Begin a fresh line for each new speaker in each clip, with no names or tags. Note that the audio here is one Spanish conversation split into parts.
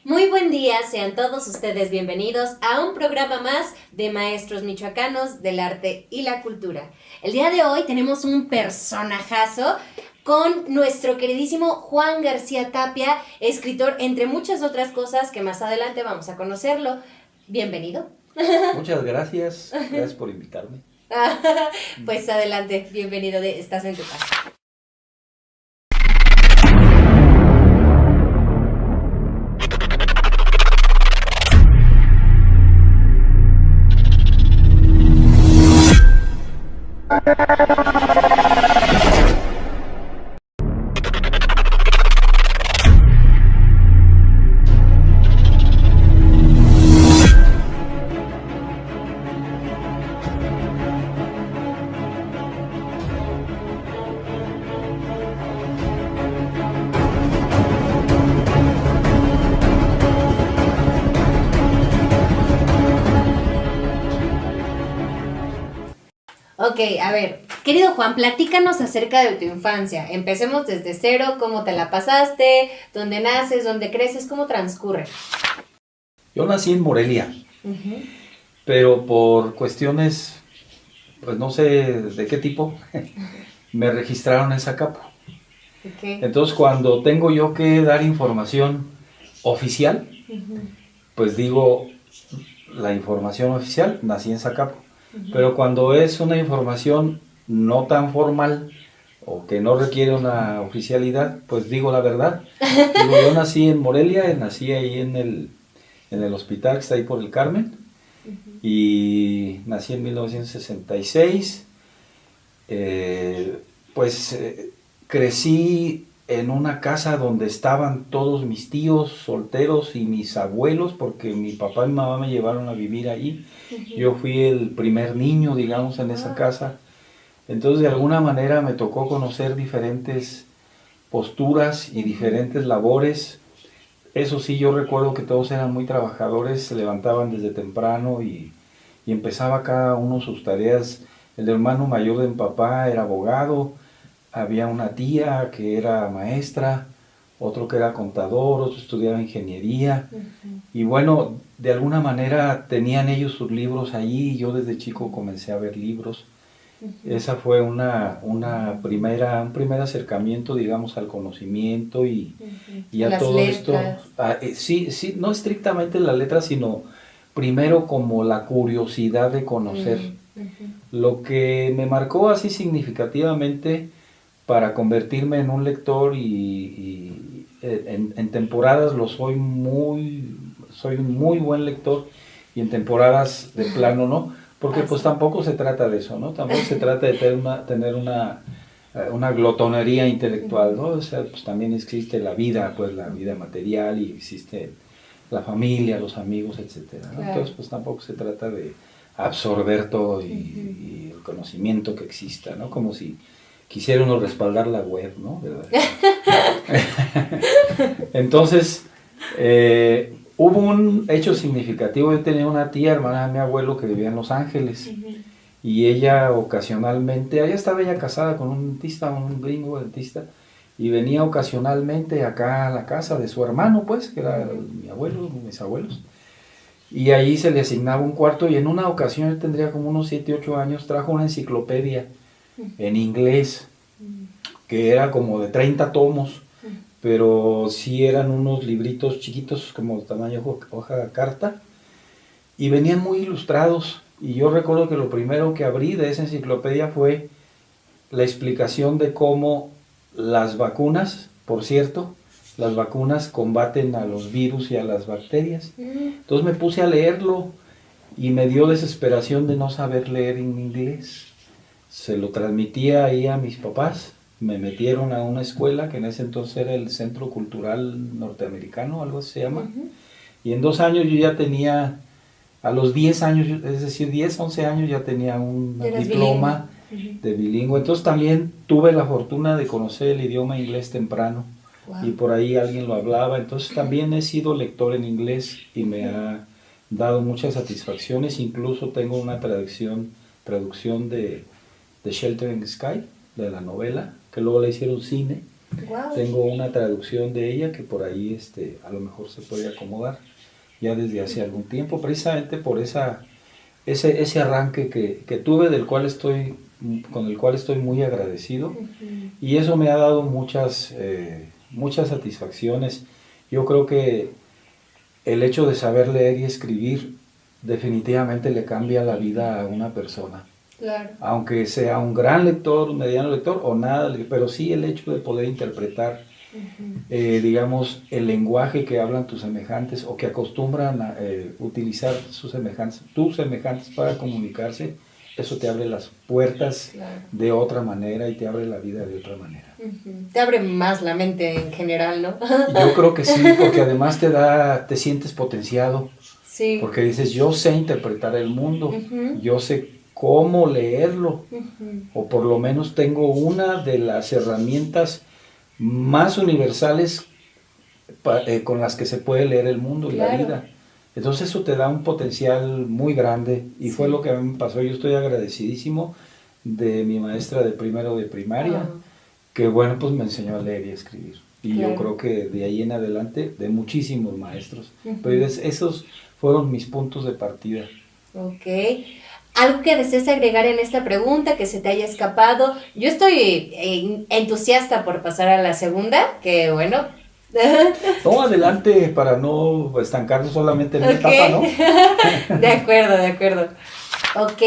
Muy buen día, sean todos ustedes bienvenidos a un programa más de Maestros Michoacanos del Arte y la Cultura. El día de hoy tenemos un personajazo con nuestro queridísimo Juan García Tapia, escritor, entre muchas otras cosas que más adelante vamos a conocerlo. Bienvenido.
Muchas gracias por invitarme.
Pues adelante, bienvenido, estás en tu casa. Ok, a ver, querido Juan, platícanos acerca de tu infancia. Empecemos desde cero, cómo te la pasaste, dónde naces, dónde creces, cómo transcurre.
Yo nací en Morelia,
Uh-huh.
pero por cuestiones, pues no sé de qué tipo, me registraron en Zacapo.
Okay.
Entonces cuando tengo yo que dar información oficial,
Uh-huh.
pues digo la información oficial, nací en Zacapo.
Uh-huh.
Pero cuando es una información no tan formal o que no requiere una oficialidad, pues digo la verdad. Digo, yo nací en Morelia, nací ahí en el hospital que está ahí por el Carmen,
Uh-huh.
y nací en 1966. Pues crecí en una casa donde estaban todos mis tíos solteros y mis abuelos, porque mi papá y mi mamá me llevaron a vivir ahí.
Uh-huh.
Yo fui el primer niño, digamos, en esa casa. Entonces, de alguna manera me tocó conocer diferentes posturas y diferentes labores. Eso sí, yo recuerdo que todos eran muy trabajadores, se levantaban desde temprano y empezaba cada uno sus tareas. El hermano mayor de mi papá era abogado, había una tía que era maestra, otro que era contador, otro estudiaba ingeniería.
Uh-huh.
Y bueno, de alguna manera tenían ellos sus libros allí y yo desde chico comencé a ver libros.
Uh-huh.
Esa fue un primer acercamiento, digamos, al conocimiento
Uh-huh.
y
A
a
las
todo esto.
letras.
Sí, sí, no estrictamente la letra, sino primero como la curiosidad de conocer.
Uh-huh.
Lo que me marcó así significativamente para convertirme en un lector y en temporadas soy un muy buen lector y en temporadas de plano no, porque pues tampoco se trata de eso, ¿no? Tampoco se trata de tener una glotonería intelectual, ¿no? O sea, pues también existe la vida, pues la vida material y existe la familia, los amigos, etcétera, ¿no?
Claro.
Entonces pues tampoco se trata de absorber todo y el conocimiento que exista, ¿no? Como si quisiera uno respaldar la web, ¿no? ¿Verdad? Entonces, hubo un hecho significativo. Yo tenía una tía, hermana de mi abuelo, que vivía en Los Ángeles.
Uh-huh.
Y ella ocasionalmente, allá estaba ella casada con un dentista, un gringo dentista, y venía ocasionalmente acá a la casa de su hermano, pues, que era mi abuelo, mis abuelos. Y ahí se le asignaba un cuarto y en una ocasión, él tendría como unos 7, 8 años, trajo una enciclopedia en inglés, que era como de 30 tomos, pero sí eran unos libritos chiquitos como tamaño hoja de carta y venían muy ilustrados. Y yo recuerdo que lo primero que abrí de esa enciclopedia fue la explicación de cómo las vacunas, por cierto, las vacunas combaten a los virus y a las bacterias. Entonces me puse a leerlo y me dio desesperación de no saber leer en inglés. Se lo transmitía ahí a mis papás, me metieron a una escuela que en ese entonces era el Centro Cultural Norteamericano, algo así se llama,
Uh-huh.
y en 2 años yo ya tenía, a los 10 años, es decir, 10, 11 años ya tenía un diploma de bilingüe, entonces también tuve la fortuna de conocer el idioma inglés temprano. Wow. Y por ahí alguien lo hablaba, entonces también he sido lector en inglés y me ha dado muchas satisfacciones, incluso tengo una traducción de Shelter in the Sky, de la novela, que luego le hicieron cine,
Wow.
Tengo una traducción de ella que por ahí a lo mejor se puede acomodar ya desde hace algún tiempo, precisamente por ese arranque que tuve, con el cual estoy muy agradecido, y eso me ha dado muchas satisfacciones. Yo creo que el hecho de saber leer y escribir definitivamente le cambia la vida a una persona.
Claro.
Aunque sea un gran lector, un mediano lector o nada, pero sí el hecho de poder interpretar, digamos, el lenguaje que hablan tus semejantes o que acostumbran a utilizar tus semejantes para comunicarse, eso te abre las puertas de otra manera y te abre la vida de otra manera.
Te abre más la mente en general, ¿no?
Yo creo que sí, porque además te sientes potenciado. Sí. Porque dices, yo sé interpretar el mundo, yo sé cómo leerlo, o por lo menos tengo una de las herramientas más universales con las que se puede leer el mundo y la vida. Entonces eso te da un potencial muy grande, y fue lo que a mí me pasó. Yo estoy agradecidísimo de mi maestra de primero de primaria, que bueno, pues me enseñó a leer y a escribir. Y yo creo que de ahí en adelante, de muchísimos maestros. Pero esos fueron mis puntos de partida.
Ok. ¿Algo que desees agregar en esta pregunta que se te haya escapado? Yo estoy entusiasta por pasar a la segunda, que bueno.
No, adelante, para no estancarnos solamente en una etapa, ¿no?
De acuerdo. Ok.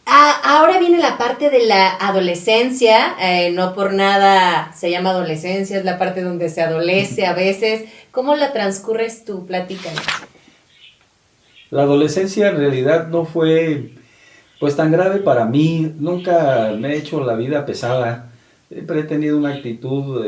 Ahora viene la parte de la adolescencia. No por nada se llama adolescencia, es la parte donde se adolece a veces. ¿Cómo la transcurres tú? Platícanos.
La adolescencia en realidad no fue pues tan grave para mí. Nunca me he hecho la vida pesada. Siempre he tenido una actitud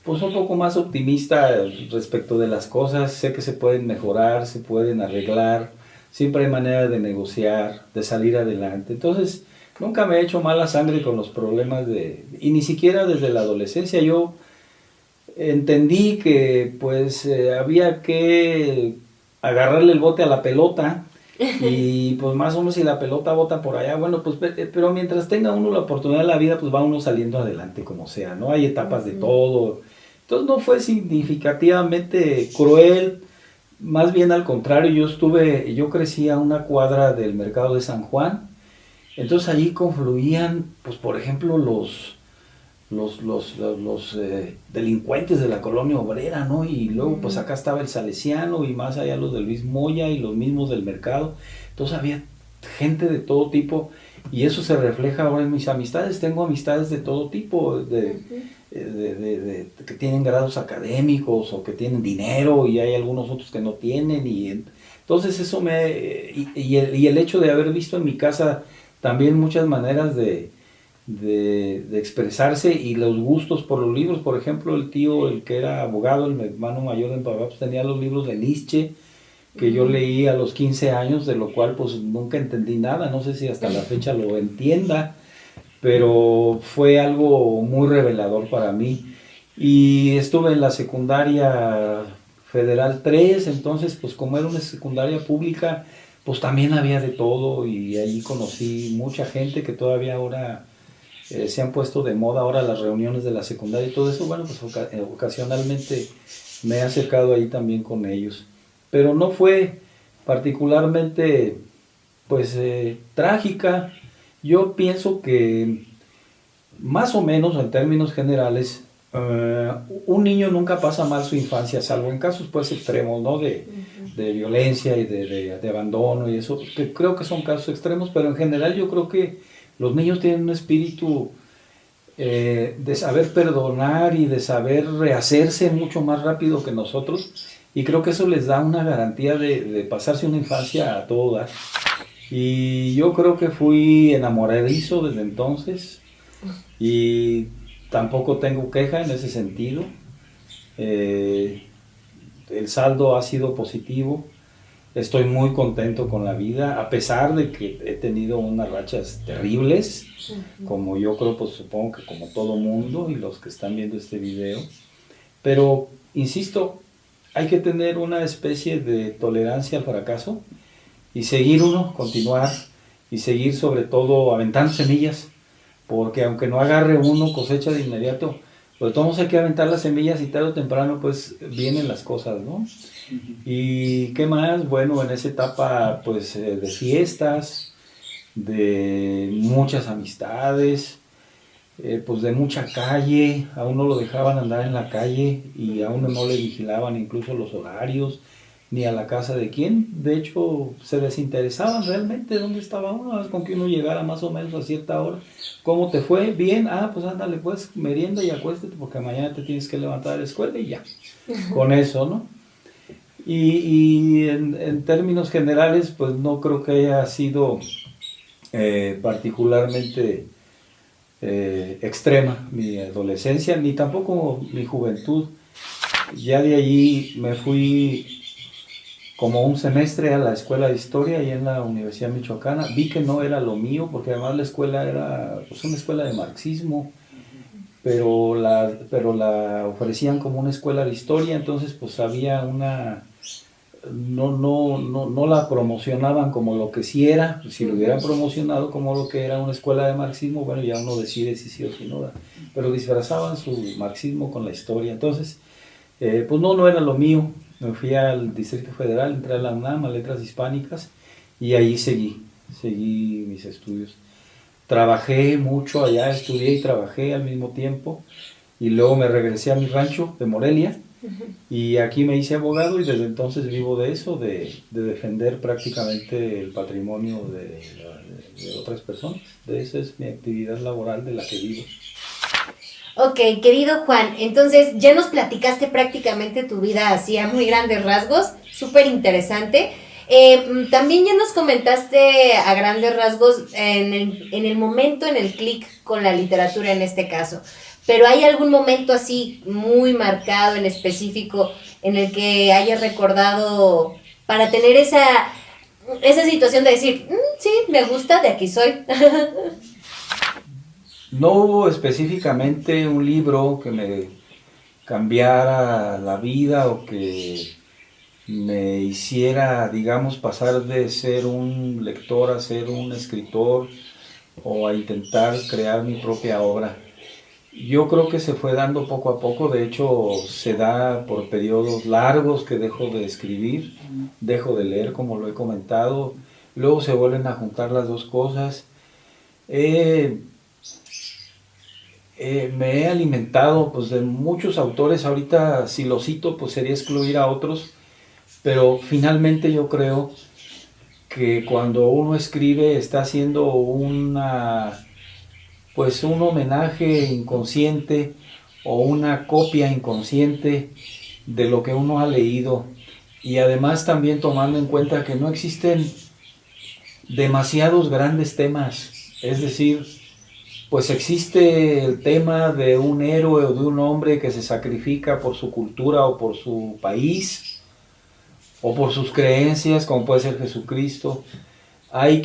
pues un poco más optimista respecto de las cosas. Sé que se pueden mejorar, se pueden arreglar. Siempre hay manera de negociar, de salir adelante. Entonces, nunca me he hecho mala sangre con los problemas y ni siquiera desde la adolescencia. Yo entendí que pues había que agarrarle el bote a la pelota, y pues más o menos si la pelota bota por allá, bueno, pues pero mientras tenga uno la oportunidad de la vida, pues va uno saliendo adelante como sea, ¿no? Hay etapas de todo. Entonces no fue significativamente cruel, más bien al contrario. Yo crecí a una cuadra del mercado de San Juan, entonces allí confluían, pues por ejemplo, los delincuentes de la colonia obrera, ¿no? Y luego pues acá estaba el Salesiano, y más allá los de Luis Moya y los mismos del mercado. Entonces había gente de todo tipo, y eso se refleja ahora en mis amistades. Tengo amistades de todo tipo, que tienen grados académicos o que tienen dinero, y hay algunos otros que no tienen, y entonces eso y el hecho de haber visto en mi casa también muchas maneras de expresarse, y los gustos por los libros. Por ejemplo, el que era abogado, el hermano mayor de mi papá, pues tenía los libros de Nietzsche, que yo leí a los 15 años, de lo cual pues nunca entendí nada. No sé si hasta la fecha lo entienda, pero fue algo muy revelador para mí. Y estuve en la secundaria Federal 3, entonces pues como era una secundaria pública, pues también había de todo, y allí conocí mucha gente que todavía ahora se han puesto de moda ahora las reuniones de la secundaria y todo eso. Bueno, pues ocasionalmente me he acercado ahí también con ellos, pero no fue particularmente pues trágica. Yo pienso que más o menos en términos generales un niño nunca pasa mal su infancia, salvo en casos pues extremos, ¿no? De violencia y de abandono y eso, que creo que son casos extremos, pero en general yo creo que los niños tienen un espíritu de saber perdonar y de saber rehacerse mucho más rápido que nosotros, y creo que eso les da una garantía de pasarse una infancia a todo dar. Y yo creo que fui enamoradizo desde entonces, y tampoco tengo queja en ese sentido. El saldo ha sido positivo. Estoy muy contento con la vida, a pesar de que he tenido unas rachas terribles, como yo creo, pues supongo que como todo mundo y los que están viendo este video. Pero, insisto, hay que tener una especie de tolerancia al fracaso y continuar, y seguir sobre todo aventando semillas, porque aunque no agarre uno cosecha de inmediato, Pues todos hay que aventar las semillas y tarde o temprano pues vienen las cosas, ¿no? ¿Y qué más? Bueno, en esa etapa pues de fiestas, de muchas amistades, pues de mucha calle, a uno lo dejaban andar en la calle y a uno no le vigilaban incluso los horarios, ni a la casa de quién. De hecho, se desinteresaban realmente de dónde estaba uno, con que uno llegara más o menos a cierta hora. ¿Cómo te fue? Bien, pues ándale pues, merienda y acuéstate porque mañana te tienes que levantar a la escuela y ya. Con eso, ¿no? Y en términos generales, pues no creo que haya sido particularmente extrema mi adolescencia, ni tampoco mi juventud. Ya de allí me fui como un semestre a la escuela de historia y en la Universidad Michoacana. Vi que no era lo mío, porque además la escuela era pues, una escuela de marxismo, pero la ofrecían como una escuela de historia, entonces pues había una... No la promocionaban como lo que sí era. Si lo hubieran promocionado como lo que era una escuela de marxismo, bueno, ya uno decide si sí o si no, pero disfrazaban su marxismo con la historia. Entonces, pues no era lo mío. Me fui al Distrito Federal, entré a la UNAM, a Letras Hispánicas, y ahí seguí mis estudios. Trabajé mucho allá, estudié y trabajé al mismo tiempo, y luego me regresé a mi rancho de Morelia, y aquí me hice abogado y desde entonces vivo de eso, de defender prácticamente el patrimonio de otras personas. De esa es mi actividad laboral de la que vivo.
Ok, querido Juan, entonces ya nos platicaste prácticamente tu vida así a muy grandes rasgos, súper interesante. También ya nos comentaste a grandes rasgos en el momento, en el clic con la literatura en este caso. Pero ¿hay algún momento así muy marcado en específico en el que hayas recordado para tener esa situación de decir, sí, me gusta, de aquí soy?
No hubo específicamente un libro que me cambiara la vida o que me hiciera, digamos, pasar de ser un lector a ser un escritor o a intentar crear mi propia obra. Yo creo que se fue dando poco a poco, de hecho se da por periodos largos que dejo de escribir, dejo de leer como lo he comentado, luego se vuelven a juntar las dos cosas. Me he alimentado pues, de muchos autores, ahorita si lo cito pues sería excluir a otros, pero finalmente yo creo que cuando uno escribe está haciendo pues un homenaje inconsciente o una copia inconsciente de lo que uno ha leído, y además también tomando en cuenta que no existen demasiados grandes temas, es decir, pues existe el tema de un héroe o de un hombre que se sacrifica por su cultura o por su país o por sus creencias, como puede ser Jesucristo. Hay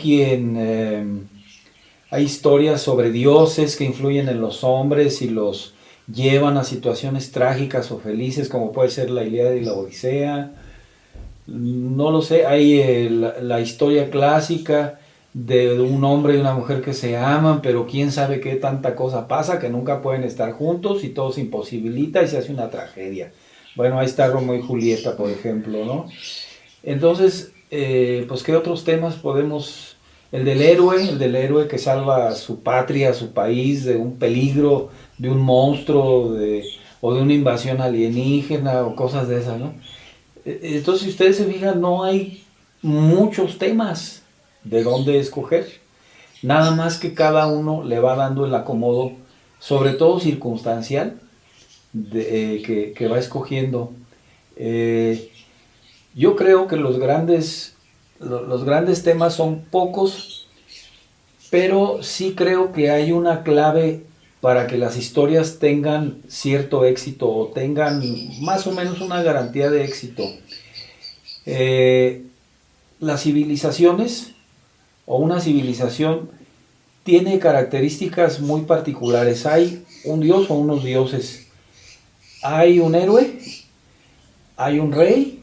historias sobre dioses que influyen en los hombres y los llevan a situaciones trágicas o felices, como puede ser la Ilíada y la Odisea. No lo sé, hay la historia clásica de un hombre y una mujer que se aman, pero quién sabe qué tanta cosa pasa, que nunca pueden estar juntos y todo se imposibilita y se hace una tragedia. Bueno, ahí está Romeo y Julieta, por ejemplo, ¿no? Entonces, pues qué otros temas podemos... El del héroe que salva a su patria, a su país de un peligro, de un monstruo, o de una invasión alienígena o cosas de esas, ¿no? Entonces, si ustedes se fijan, no hay muchos temas de dónde escoger. Nada más que cada uno le va dando el acomodo, sobre todo circunstancial, que va escogiendo. Yo creo que los grandes temas son pocos, pero sí creo que hay una clave para que las historias tengan cierto éxito o tengan más o menos una garantía de éxito. Las civilizaciones o una civilización tiene características muy particulares. Hay un dios o unos dioses, hay un héroe, hay un rey,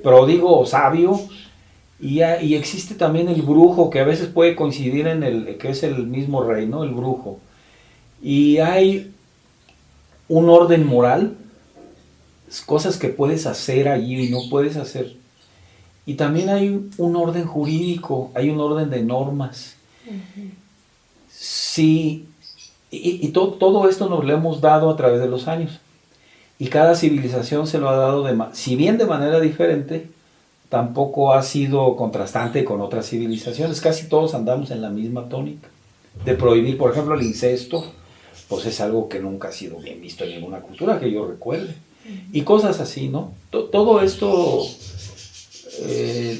pródigo o sabio, y existe también el brujo, que a veces puede coincidir que es el mismo rey, ¿no? El brujo. Y hay un orden moral, cosas que puedes hacer allí y no puedes hacer. Y también hay un orden jurídico, hay un orden de normas. Uh-huh. Sí, y todo esto nos lo hemos dado a través de los años. Y cada civilización se lo ha dado, si bien de manera diferente, tampoco ha sido contrastante con otras civilizaciones. Casi todos andamos en la misma tónica. De prohibir, por ejemplo, el incesto, pues es algo que nunca ha sido bien visto en ninguna cultura que yo recuerde. Y cosas así, ¿no? Todo esto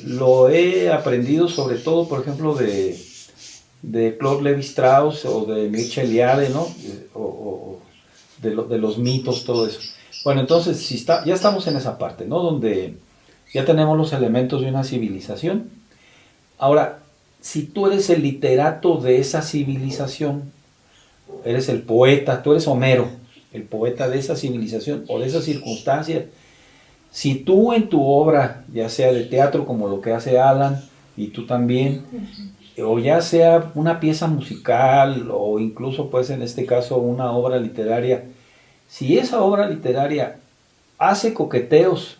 lo he aprendido sobre todo, por ejemplo, de Claude Lévi-Strauss o de Mircea Eliade, ¿no? O de los mitos, todo eso. Bueno, entonces ya estamos en esa parte, ¿no? Donde ya tenemos los elementos de una civilización. Ahora, si tú eres el literato de esa civilización, eres el poeta, tú eres Homero, el poeta de esa civilización o de esa circunstancia, si tú en tu obra, ya sea de teatro como lo que hace Alan, y tú también, o ya sea una pieza musical, o incluso pues en este caso una obra literaria, si esa obra literaria hace coqueteos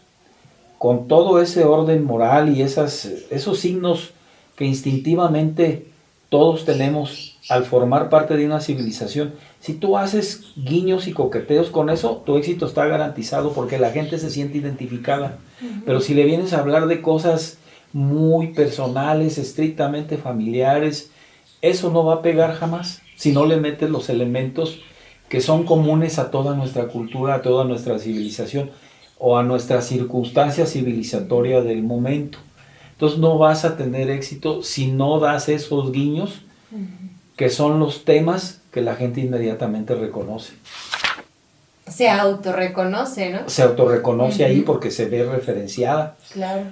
con todo ese orden moral y esos signos que instintivamente todos tenemos al formar parte de una civilización, si tú haces guiños y coqueteos con eso, tu éxito está garantizado porque la gente se siente identificada. Uh-huh. Pero si le vienes a hablar de cosas muy personales, estrictamente familiares, eso no va a pegar jamás si no le metes los elementos que son comunes a toda nuestra cultura, a toda nuestra civilización o a nuestra circunstancia civilizatoria del momento. Entonces no vas a tener éxito si no das esos guiños, que son los temas que la gente inmediatamente reconoce.
Se autorreconoce, ¿no?
Se autorreconoce ahí porque se ve referenciada.
Claro.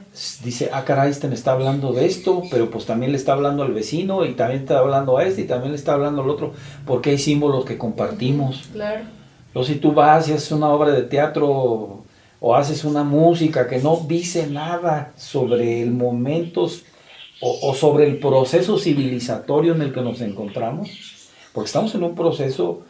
Dice, caray, este me está hablando de esto, pero pues también le está hablando al vecino, y también está hablando a este, y también le está hablando al otro, porque hay símbolos que compartimos.
Claro.
Entonces si tú vas y haces una obra de teatro o haces una música que no dice nada sobre el momento o sobre el proceso civilizatorio en el que nos encontramos, porque estamos en un proceso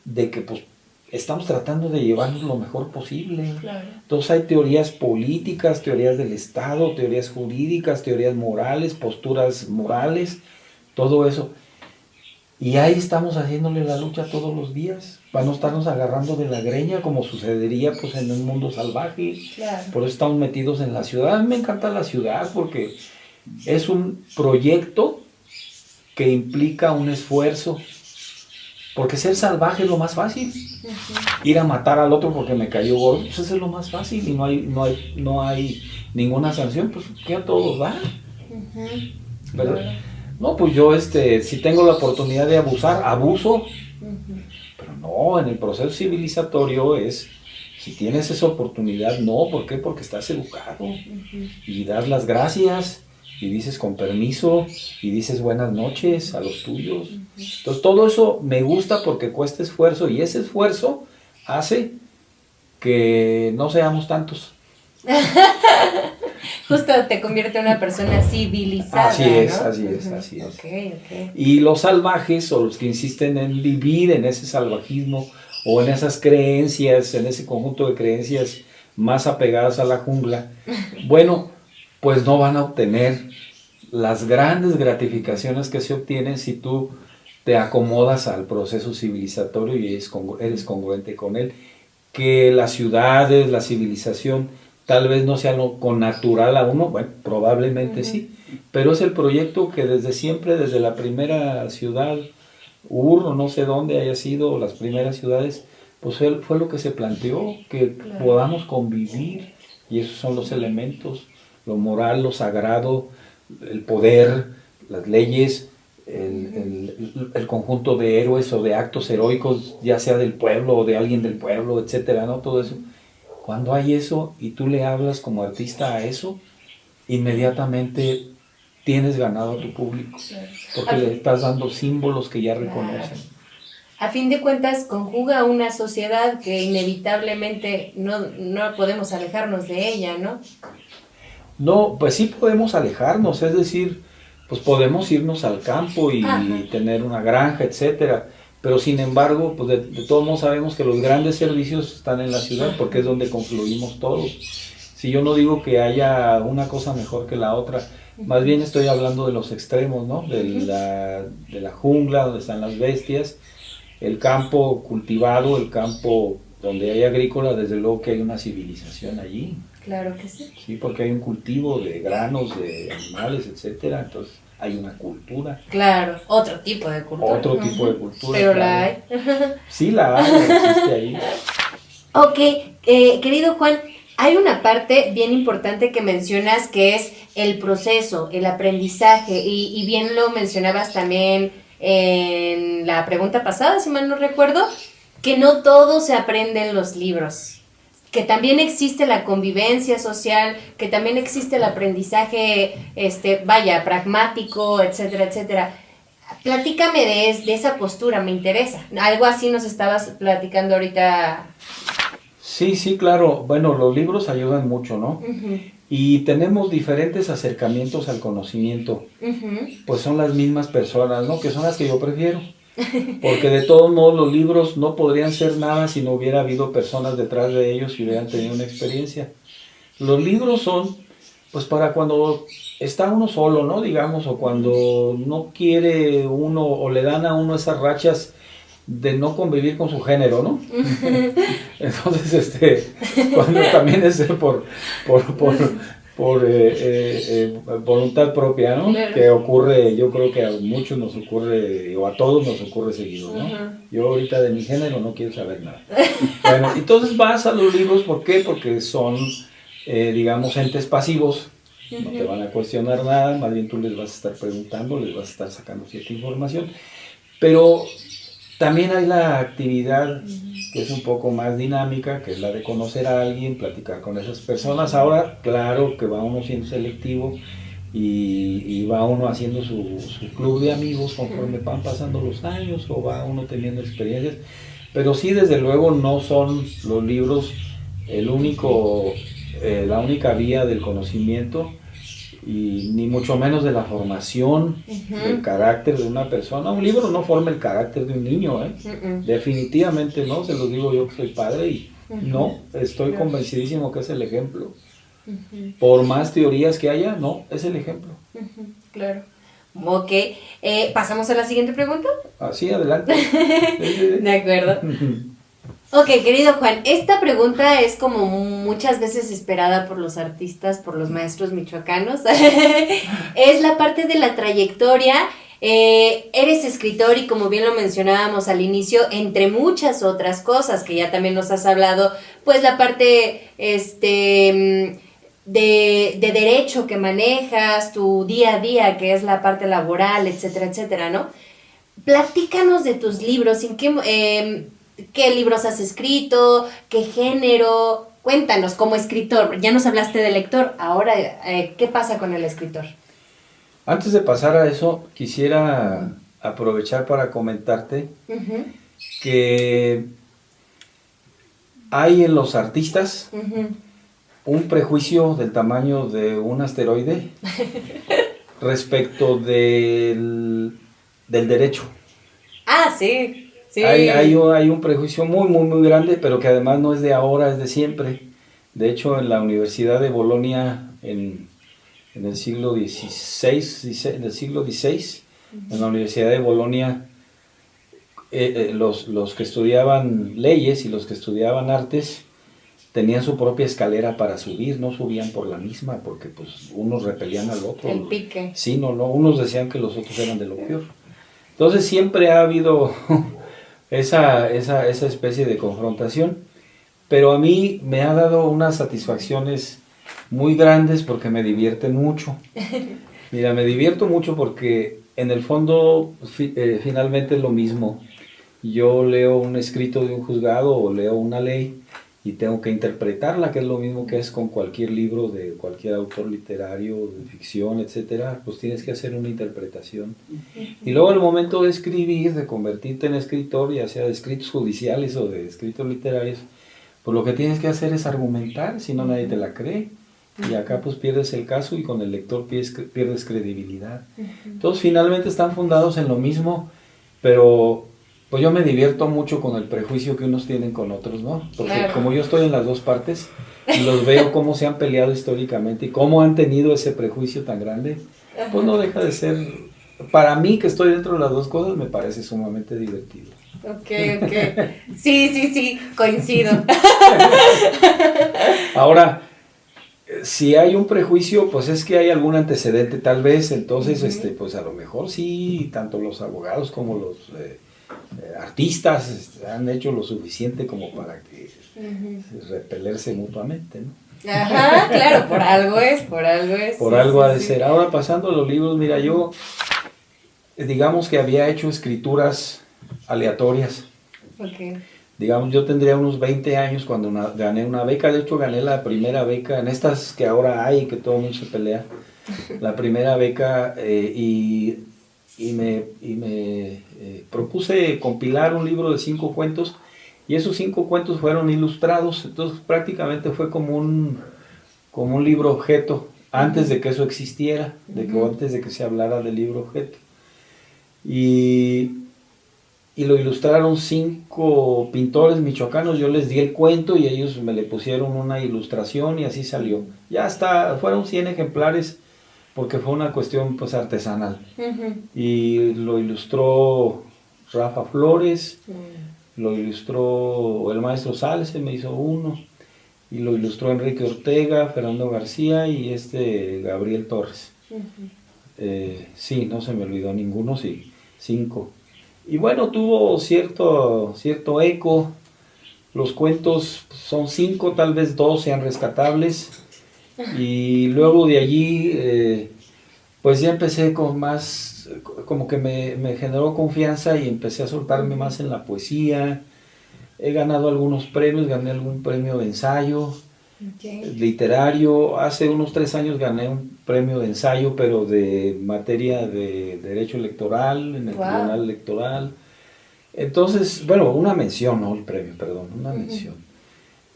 de que pues estamos tratando de llevarnos lo mejor posible.
Claro.
Entonces hay teorías políticas, teorías del Estado, teorías jurídicas, teorías morales, posturas morales, todo eso. Y ahí estamos haciéndole la lucha todos los días, para no estarnos agarrando de la greña como sucedería pues en un mundo salvaje.
Claro.
Por eso estamos metidos en la ciudad. A mí me encanta la ciudad porque es un proyecto que implica un esfuerzo. Porque ser salvaje es lo más fácil. Uh-huh. Ir a matar al otro porque me cayó gordo, pues eso es lo más fácil y no hay ninguna sanción, pues que a todos va. Uh-huh. ¿Verdad? Bueno. No, pues yo si tengo la oportunidad de abusar, abuso. Uh-huh. Pero no, en el proceso civilizatorio si tienes esa oportunidad, no. ¿Por qué? Porque estás educado. Uh-huh. Y das las gracias. Y dices con permiso, y dices buenas noches a los tuyos. Uh-huh. Entonces todo eso me gusta porque cuesta esfuerzo, y ese esfuerzo hace que no seamos tantos.
Justo te convierte en una persona civilizada.
Así es,
¿no?
así es, así es.
Okay.
Y los salvajes, o los que insisten en vivir en ese salvajismo, o en esas creencias, en ese conjunto de creencias más apegadas a la jungla, bueno, pues no van a obtener las grandes gratificaciones que se obtienen si tú te acomodas al proceso civilizatorio y eres congruente con él. Que las ciudades, la civilización, tal vez no sea lo connatural a uno, bueno, probablemente sí, pero es el proyecto que desde siempre, desde la primera ciudad, o no sé dónde haya sido, las primeras ciudades, pues fue lo que se planteó, que podamos convivir, y esos son los elementos. Lo moral, lo sagrado, el poder, las leyes, el conjunto de héroes o de actos heroicos, ya sea del pueblo o de alguien del pueblo, etcétera, ¿no? Todo eso. Cuando hay eso y tú le hablas como artista a eso, inmediatamente tienes ganado a tu público, porque le estás dando símbolos que ya reconocen.
A fin de cuentas, conjuga una sociedad que inevitablemente no podemos alejarnos de ella, ¿no?
No, pues sí podemos alejarnos, es decir, pues podemos irnos al campo y tener una granja, etcétera, pero sin embargo, pues de todos modos sabemos que los grandes servicios están en la ciudad porque es donde confluimos todos. Si yo no digo que haya una cosa mejor que la otra, más bien estoy hablando de los extremos, ¿no? De la jungla donde están las bestias, el campo cultivado, el campo donde hay agrícola, desde luego que hay una civilización allí.
Claro que sí.
Sí, porque hay un cultivo de granos, de animales, etcétera, entonces hay una cultura.
Claro, otro tipo de cultura.
Otro tipo de cultura.
Pero
claro.
la hay.
Sí, la hay, existe ahí.
Ok, querido Juan, hay una parte bien importante que mencionas que es el proceso, el aprendizaje, y bien lo mencionabas también en la pregunta pasada, si mal no recuerdo, que no todo se aprende en los libros, que también existe la convivencia social, que también existe el aprendizaje, pragmático, etcétera, etcétera. Platícame de esa postura, me interesa. Algo así nos estabas platicando ahorita.
Sí, claro. Bueno, los libros ayudan mucho, ¿no?
Uh-huh.
Y tenemos diferentes acercamientos al conocimiento.
Uh-huh.
Pues son las mismas personas, ¿no? Que son las que yo prefiero. Porque de todos modos los libros no podrían ser nada si no hubiera habido personas detrás de ellos y hubieran tenido una experiencia. Los libros son, pues para cuando está uno solo, ¿no? Digamos, o cuando no quiere uno, o le dan a uno esas rachas de no convivir con su género, ¿no? Entonces, cuando también es por voluntad propia, ¿no?
Claro.
Que ocurre, yo creo que a muchos nos ocurre, o a todos nos ocurre seguido, ¿no?
Uh-huh.
Yo ahorita de mi género no quiero saber nada. Bueno, entonces vas a los libros, ¿por qué? Porque son, digamos, entes pasivos, no te van a cuestionar nada, más bien tú les vas a estar preguntando, les vas a estar sacando cierta información, pero también hay la actividad que es un poco más dinámica, que es la de conocer a alguien, platicar con esas personas. Ahora, claro que va uno siendo selectivo y va uno haciendo su club de amigos conforme van pasando los años o va uno teniendo experiencias, pero sí, desde luego, no son los libros la única vía del conocimiento, y ni mucho menos de la formación del carácter de una persona. Un libro no forma el carácter de un niño, definitivamente no, se los digo yo que soy padre y no, estoy convencidísimo que es el ejemplo. Por más teorías que haya, no, es el ejemplo.
Claro. Ok, ¿pasamos a la siguiente pregunta?
Sí, adelante.
De acuerdo. Ok, querido Juan, esta pregunta es como muchas veces esperada por los artistas, por los maestros michoacanos. Es la parte de la trayectoria. Eres escritor y, como bien lo mencionábamos al inicio, entre muchas otras cosas que ya también nos has hablado, pues la parte de derecho que manejas, tu día a día, que es la parte laboral, etcétera, etcétera, ¿no? Platícanos de tus libros, ¿qué libros has escrito? ¿Qué género? Cuéntanos, como escritor. Ya nos hablaste de lector, ahora, ¿qué pasa con el escritor?
Antes de pasar a eso, quisiera aprovechar para comentarte que hay en los artistas un prejuicio del tamaño de un asteroide respecto del derecho.
Ah, sí. Sí.
Hay un prejuicio muy, muy, muy grande, pero que además no es de ahora, es de siempre. De hecho, en la Universidad de Bolonia, en el siglo XVI, en la Universidad de Bolonia, los que estudiaban leyes y los que estudiaban artes tenían su propia escalera para subir, no subían por la misma, porque pues unos repelían al otro.
El pique.
Sí, no, unos decían que los otros eran de lo peor. Entonces siempre ha habido esa especie de confrontación, pero a mí me ha dado unas satisfacciones muy grandes porque me divierten mucho. Mira, me divierto mucho porque en el fondo finalmente es lo mismo. Yo leo un escrito de un juzgado o leo una ley y tengo que interpretarla, que es lo mismo que es con cualquier libro de cualquier autor literario, de ficción, etcétera. Pues tienes que hacer una interpretación. Y luego al momento de escribir, de convertirte en escritor, ya sea de escritos judiciales o de escritos literarios, pues lo que tienes que hacer es argumentar, si no nadie te la cree. Y acá pues pierdes el caso y con el lector pierdes credibilidad. Entonces finalmente están fundados en lo mismo, pero Pues yo me divierto mucho con el prejuicio que unos tienen con otros, ¿no? Porque
Claro.
como yo estoy en las dos partes, y los veo cómo se han peleado históricamente y cómo han tenido ese prejuicio tan grande, pues no deja de ser, para mí que estoy dentro de las dos cosas, me parece sumamente divertido.
Ok. Sí, coincido.
Ahora, si hay un prejuicio, pues es que hay algún antecedente tal vez, entonces, pues a lo mejor sí, tanto los abogados como los artistas han hecho lo suficiente como para que repelerse mutuamente, ¿no?
Ajá, claro, por algo es.
Por
Sí,
algo
sí,
ha de
sí.
ser. Ahora pasando a los libros, mira, yo digamos que había hecho escrituras aleatorias.
Ok.
Digamos, yo tendría unos 20 años cuando gané una beca. De hecho, gané la primera beca en estas que ahora hay, que todo el mundo se pelea. La primera beca y me propuse compilar un libro de 5 cuentos. Y esos 5 cuentos fueron ilustrados. Entonces, prácticamente fue como un libro objeto antes de que eso existiera, antes de que se hablara del libro objeto. Y lo ilustraron 5 pintores michoacanos, yo les di el cuento y ellos me le pusieron una ilustración y así salió. Ya está, fueron 100 ejemplares porque fue una cuestión pues artesanal. Y lo ilustró Rafa Flores, lo ilustró el maestro Salce, me hizo uno, y lo ilustró Enrique Ortega, Fernando García y Gabriel Torres. Sí, no se me olvidó ninguno, sí, 5. Y bueno, tuvo cierto eco. Los cuentos son 5, tal vez 2 sean rescatables. Y luego de allí, pues ya empecé con más, como que me generó confianza y empecé a soltarme más en la poesía. He ganado algunos premios, gané algún premio de ensayo literario. Hace unos 3 años gané un premio de ensayo, pero de materia de derecho electoral, en el Tribunal Electoral. Entonces, bueno, una mención, no el premio, perdón, una mención.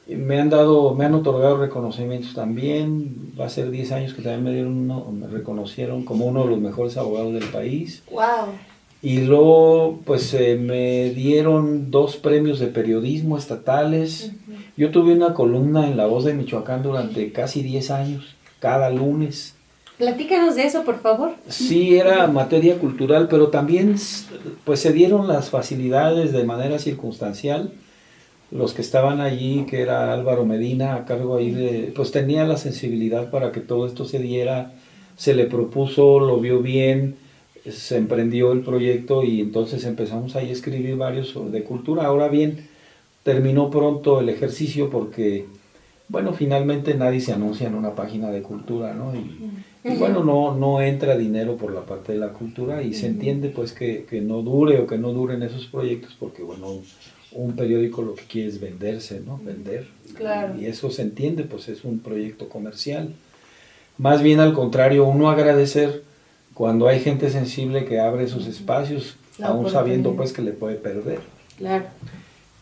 Y me han otorgado reconocimientos también. Va a ser 10 años que también me reconocieron como uno de los mejores abogados del país.
Wow.
Y luego, pues me dieron 2 premios de periodismo estatales. Yo tuve una columna en La Voz de Michoacán durante casi 10 años, cada lunes.
Platícanos de eso, por favor.
Sí, era materia cultural, pero también pues se dieron las facilidades de manera circunstancial. Los que estaban allí, que era Álvaro Medina, a cargo ahí pues tenía la sensibilidad para que todo esto se diera, se le propuso, lo vio bien, se emprendió el proyecto y entonces empezamos ahí a escribir varios de cultura. Ahora bien, terminó pronto el ejercicio porque, bueno, finalmente nadie se anuncia en una página de cultura, ¿no? Y bueno, no entra dinero por la parte de la cultura y se entiende pues que no dure o que no duren esos proyectos porque, bueno, un periódico lo que quiere es venderse, ¿no? Vender.
Claro.
Y eso se entiende, pues es un proyecto comercial. Más bien al contrario, uno agradecer cuando hay gente sensible que abre sus espacios, aún sabiendo pues que le puede perder.
Claro.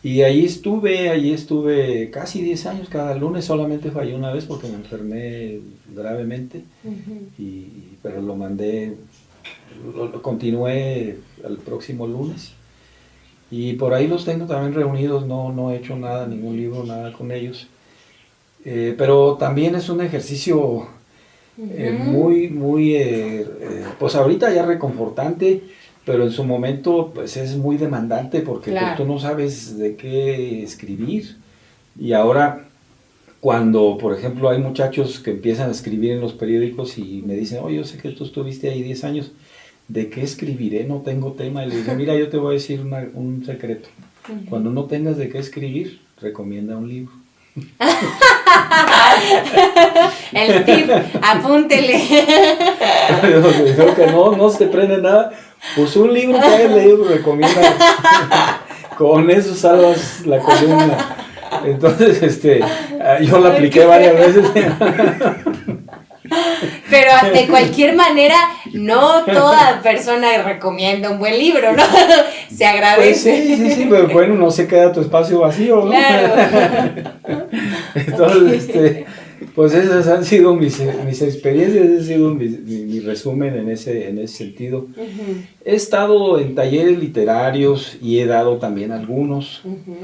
Y ahí estuve casi 10 años, cada lunes. Solamente fallé una vez porque me enfermé gravemente, pero lo continué al próximo lunes. Y por ahí los tengo también reunidos, no he hecho nada, ningún libro, nada con ellos. Pero también es un ejercicio muy, pues ahorita ya reconfortante, pero en su momento pues es muy demandante porque pues, tú no sabes de qué escribir. Y ahora cuando, por ejemplo, hay muchachos que empiezan a escribir en los periódicos y me dicen, oye, yo sé que tú estuviste ahí 10 años, ¿de qué escribiré? No tengo tema. Y le digo, mira, yo te voy a decir un secreto. Cuando no tengas de qué escribir, recomienda un libro.
El tip, apúntele.
Digo que no se te prende nada. Pues un libro que hayas leído, recomienda. Con eso salvas la columna. Entonces, yo la apliqué varias veces.
Pero de cualquier manera, no toda persona recomienda un buen libro, ¿no? Se agradece.
Pues sí, pero bueno, no se queda tu espacio vacío, ¿no?
Claro.
Entonces, Pues esas han sido mis experiencias, ese ha sido mi resumen en ese sentido.
Ujú,
He estado en talleres literarios y he dado también algunos.
ujú,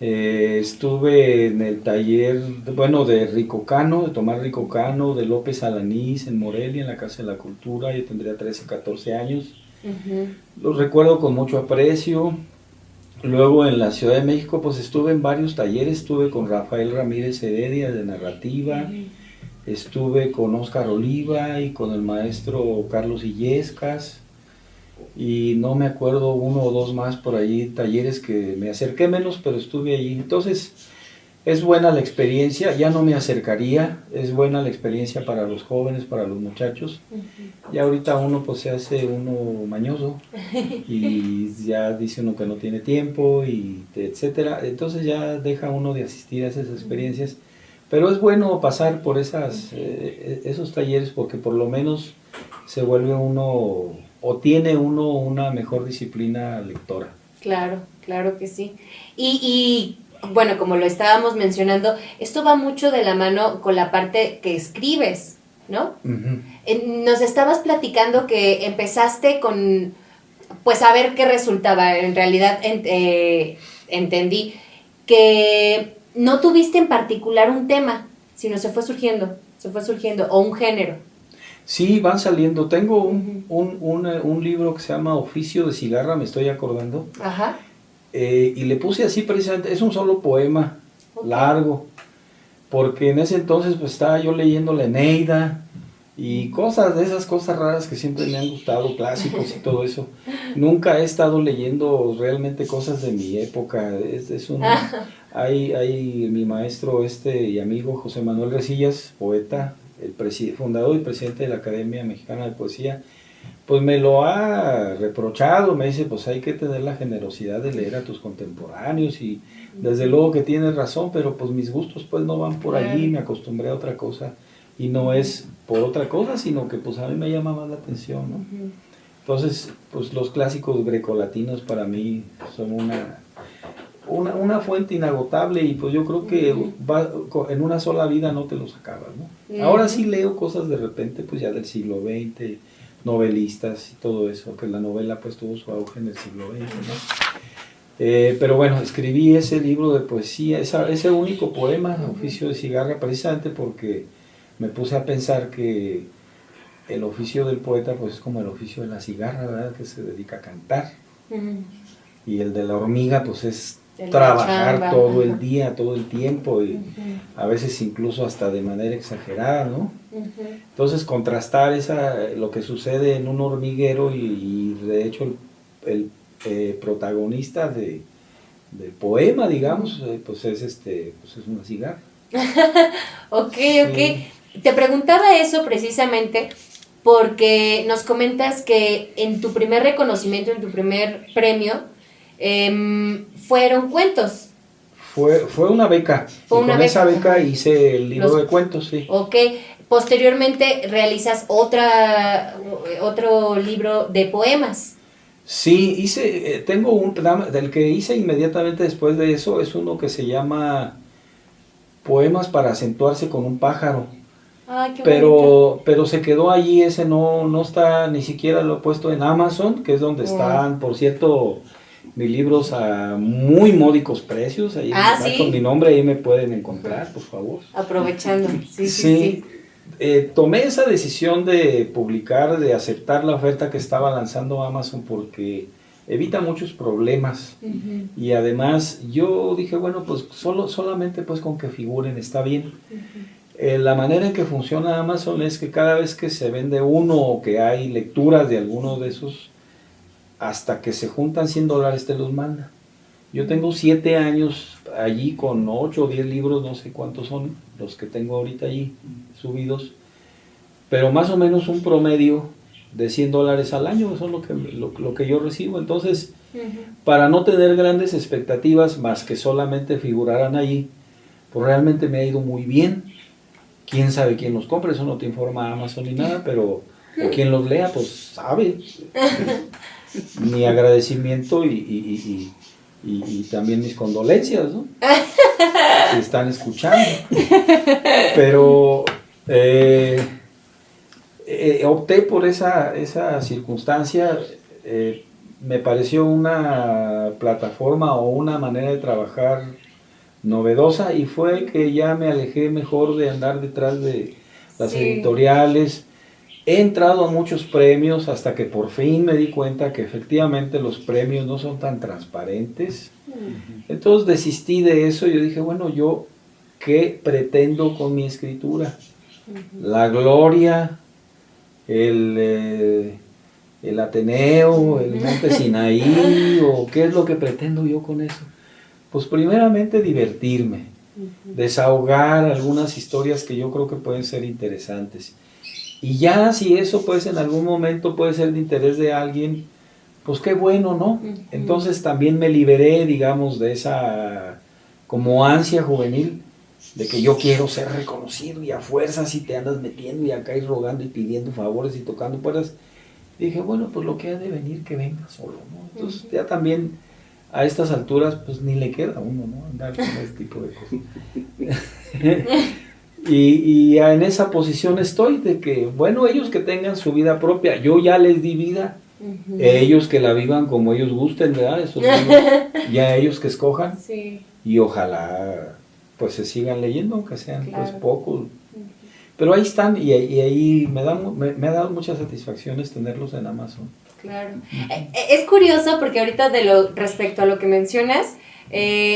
Estuve en el taller, bueno, de Rico Cano, de Tomás Rico Cano, de López Alanís en Morelia, en la Casa de la Cultura. Yo tendría 13, 14 años.
ujú,
Los recuerdo con mucho aprecio. Luego en la Ciudad de México, pues estuve en varios talleres. Estuve con Rafael Ramírez Heredia de narrativa.
ujú.
Estuve con Óscar Oliva y con el maestro Carlos Illescas. Y no me acuerdo uno o dos más por ahí, talleres que me acerqué menos, pero estuve allí. Entonces, es buena la experiencia, ya no me acercaría, es buena la experiencia para los jóvenes, para los muchachos. Ya ahorita uno pues se hace uno mañoso y ya dice uno que no tiene tiempo y etcétera. Entonces ya deja uno de asistir a esas experiencias. Pero es bueno pasar por esos talleres porque por lo menos se vuelve uno o tiene uno una mejor disciplina lectora.
Claro, claro que sí. Bueno, como lo estábamos mencionando, esto va mucho de la mano con la parte que escribes, ¿no?
Uh-huh.
Nos estabas platicando que empezaste con, pues a ver qué resultaba. En realidad entendí que no tuviste en particular un tema, sino se fue surgiendo, o un género.
Sí, van saliendo. Tengo
Ujú.
un libro que se llama Oficio de cigarra, me estoy acordando.
Ajá.
Y le puse así precisamente, es un solo poema,
Ok.
largo, porque en ese entonces pues estaba yo leyendo la Eneida y cosas de esas cosas raras que siempre me han gustado, clásicos y todo eso. Nunca he estado leyendo realmente cosas de mi época. Hay mi maestro y amigo José Manuel Resillas, poeta, el fundador y presidente de la Academia Mexicana de Poesía, pues me lo ha reprochado, me dice, pues hay que tener la generosidad de leer a tus contemporáneos y desde luego que tienes razón, pero pues mis gustos pues no van por allí, me acostumbré a otra cosa y no es por otra cosa, sino que pues a mí me llama más la atención, ¿no? Entonces, pues los clásicos grecolatinos para mí son una fuente inagotable y pues yo creo que en una sola vida no te los acabas, ¿no? Ahora sí leo cosas de repente pues ya del siglo XX, novelistas y todo eso, que la novela pues tuvo su auge en el siglo XX, ¿no? Pero bueno, escribí ese libro de poesía, ese único poema, Oficio de cigarra, precisamente porque me puse a pensar que el oficio del poeta pues es como el oficio de la cigarra, ¿verdad? Que se dedica a cantar. Y el de la hormiga pues es trabajar todo el día, todo el tiempo y a veces incluso hasta de manera exagerada, ¿no? Entonces contrastar lo que sucede en un hormiguero y de hecho el protagonista del poema, digamos, pues es una cigarra.
Ok,
Sí.
ok. Te preguntaba eso precisamente porque nos comentas que en tu primer reconocimiento, en tu primer premio, fueron cuentos.
Fue una beca. Con esa beca hice el libro de cuentos, sí.
Ok. Posteriormente realizas otro libro de poemas.
Sí, tengo del que hice inmediatamente después de eso, es uno que se llama Poemas para acentuarse con un pájaro.
Ay, qué bonito.
Pero se quedó allí, ese no está, ni siquiera lo he puesto en Amazon, que es donde están, por cierto, mis libros a muy módicos precios. Ahí
¿sí?
Con mi nombre ahí me pueden encontrar, por favor.
Aprovechando, sí.
Tomé esa decisión de publicar, de aceptar la oferta que estaba lanzando Amazon porque evita muchos problemas. Y además yo dije, bueno, pues solamente pues con que figuren está bien. La manera en que funciona Amazon es que cada vez que se vende uno o que hay lecturas de alguno de esos, hasta que se juntan $100 te los manda. Yo tengo 7 años allí con 8 o 10 libros, no sé cuántos son los que tengo ahorita allí subidos, pero más o menos un promedio de $100 al año, eso es lo que yo recibo. Entonces, para no tener grandes expectativas más que solamente figuraran allí, pues realmente me ha ido muy bien. Quién sabe quién los compra, eso no te informa Amazon ni nada, pero o quien los lea, pues sabe. Mi agradecimiento y también mis condolencias, ¿no? que están escuchando. Pero opté por esa circunstancia. Me pareció una plataforma o una manera de trabajar novedosa, y fue que ya me alejé mejor de andar detrás de las editoriales. He entrado a muchos premios hasta que por fin me di cuenta que efectivamente los premios no son tan transparentes. Entonces desistí de eso y yo dije, bueno, ¿yo qué pretendo con mi escritura? La gloria, el Ateneo, el Monte Sinaí, o qué es lo que pretendo yo con eso. Pues primeramente divertirme, desahogar algunas historias que yo creo que pueden ser interesantes. Y ya si eso pues en algún momento puede ser de interés de alguien, pues qué bueno, ¿no? Entonces también me liberé, digamos, de esa como ansia juvenil de que yo quiero ser reconocido y a fuerzas y te andas metiendo y acá y rogando y pidiendo favores y tocando puertas. Dije, bueno, pues lo que ha de venir que venga solo, ¿no? Entonces ya también a estas alturas pues ni le queda a uno, ¿no? Andar con este tipo de cosas. Y en esa posición estoy de que, bueno, ellos que tengan su vida propia, yo ya les di vida, ellos que la vivan como ellos gusten, ¿verdad? Eso ya ellos que escojan, y ojalá pues se sigan leyendo, aunque sean pues pocos. Pero ahí están, y ahí me ha dado muchas satisfacciones tenerlos en Amazon.
Claro. Es curioso porque ahorita respecto a lo que mencionas,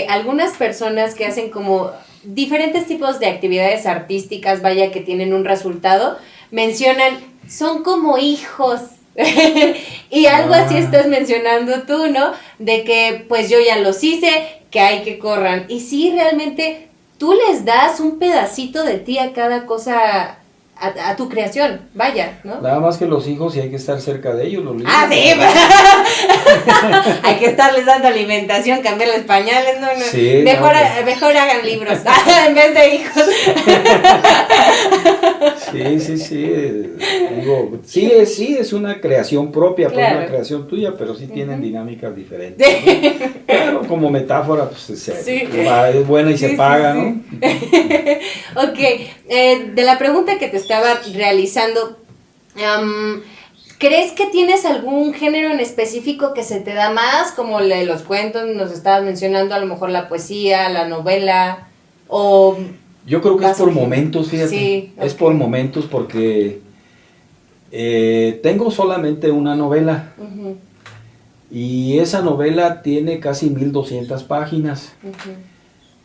algunas personas que hacen como diferentes tipos de actividades artísticas, vaya, que tienen un resultado, mencionan, son como hijos. Y algo así estás mencionando tú, ¿no? De que pues yo ya los hice, que hay que corran. Y sí, realmente tú les das un pedacito de ti a cada cosa, a tu creación, vaya, ¿no?
Nada más que los hijos, y hay que estar cerca de ellos, los libros.
Ah, sí, hay que estarles dando alimentación, cambiarles pañales, no.
Sí,
mejor hagan libros en vez de hijos.
Sí. Digo, sí, es una creación propia, pues una creación tuya, pero sí tienen dinámicas diferentes, ¿no? Pero como metáfora, pues es buena y se paga, ¿no?
Ok, de la pregunta que te estaba realizando, ¿crees que tienes algún género en específico que se te da más? Como los cuentos, nos estabas mencionando, a lo mejor la poesía, la novela, o...
Yo creo que es por momentos, fíjate. Sí, okay. Es por momentos porque tengo solamente una novela. Y esa novela tiene casi 1200 páginas.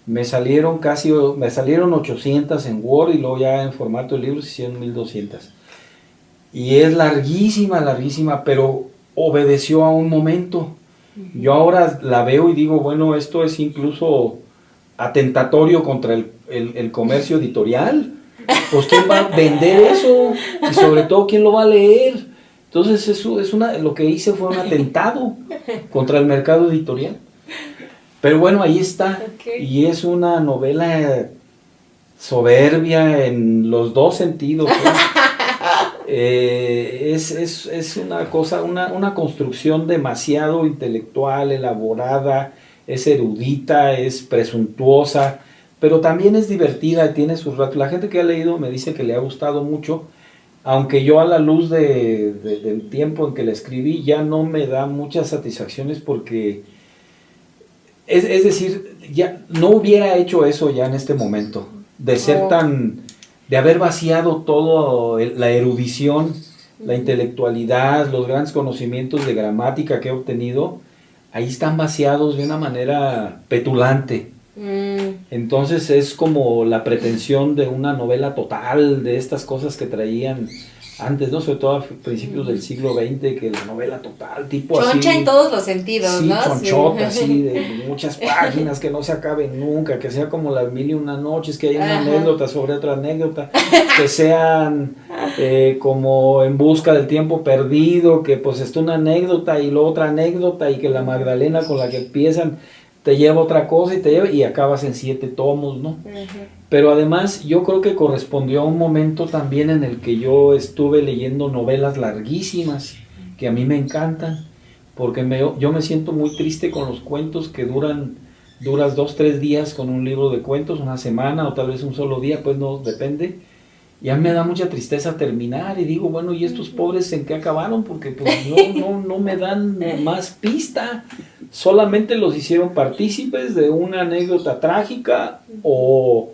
Me salieron 800 en Word, y luego ya en formato de libros hicieron 1200. Y es larguísima, pero obedeció a un momento. Yo ahora la veo y digo, bueno, esto es incluso atentatorio contra el comercio editorial. Pues ¿quién va a vender eso? Y sobre todo, ¿quién lo va a leer? Entonces eso lo que hice fue un atentado contra el mercado editorial. Pero bueno, ahí está. Y es una novela soberbia en los dos sentidos, ¿no? Es una cosa, una construcción demasiado intelectual, elaborada, es erudita, es presuntuosa, pero también es divertida, tiene sus ratos. La gente que ha leído me dice que le ha gustado mucho, aunque yo a la luz del tiempo en que la escribí ya no me da muchas satisfacciones, porque es decir, ya no hubiera hecho eso ya en este momento, de ser de haber vaciado todo la erudición, la intelectualidad, los grandes conocimientos de gramática que he obtenido, ahí están vaciados de una manera petulante. Entonces es como la pretensión de una novela total, de estas cosas que traían antes, ¿no? Sobre todo a principios del siglo XX, que la novela total, tipo
choncha
así...
Choncha en todos los sentidos,
sí, ¿no? Chonchota,
sí,
así, de muchas páginas, que no se acaben nunca, que sea como las 1001 noches, que haya una anécdota sobre otra anécdota, que sean como En busca del tiempo perdido, que pues está una anécdota y luego otra anécdota, y que la Magdalena con la que empiezan te lleva otra cosa y acabas en 7 tomos, ¿no? Pero además yo creo que correspondió a un momento también en el que yo estuve leyendo novelas larguísimas, que a mí me encantan, porque yo me siento muy triste con los cuentos que duran duras 2, 3 días con un libro de cuentos, una semana o tal vez un solo día, pues no, depende. Ya me da mucha tristeza terminar y digo, bueno, ¿y estos pobres en qué acabaron? Porque pues no me dan más pista. Solamente los hicieron partícipes de una anécdota trágica o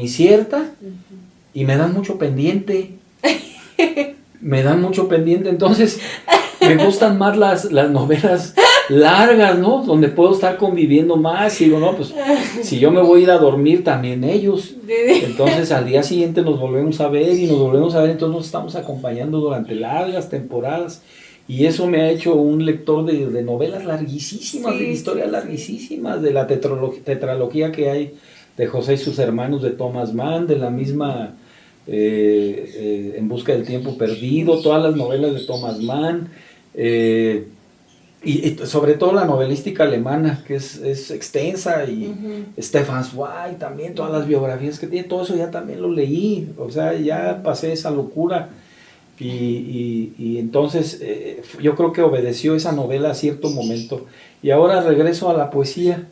incierta y me dan mucho pendiente. Entonces me gustan más las novelas largas, ¿no? Donde puedo estar conviviendo más y digo, no, pues si yo me voy a ir a dormir, también ellos. Entonces al día siguiente nos volvemos a ver, entonces nos estamos acompañando durante largas temporadas. Y eso me ha hecho un lector de novelas larguísimas, de historias larguísimas, de la tetralogía que hay de José y sus hermanos de Thomas Mann, de la misma En busca del tiempo perdido, todas las novelas de Thomas Mann, y sobre todo la novelística alemana, que es extensa, y Stefan Zweig también, todas las biografías que tiene, todo eso ya también lo leí, o sea, ya pasé esa locura. Y entonces yo creo que obedeció esa novela a cierto momento. Y ahora regreso a la poesía,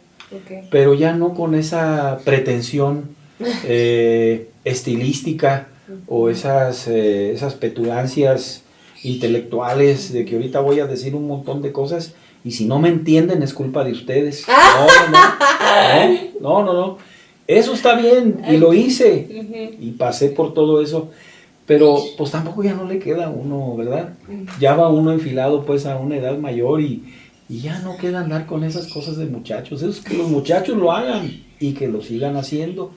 pero ya no con esa pretensión estilística o esas petulancias intelectuales de que ahorita voy a decir un montón de cosas y si no me entienden es culpa de ustedes. No. Eso está bien y lo hice y pasé por todo eso. Pero pues tampoco ya no le queda a uno, ¿verdad? Ya va uno enfilado pues a una edad mayor y ya no queda andar con esas cosas de muchachos. Eso es que los muchachos lo hagan y que lo sigan haciendo.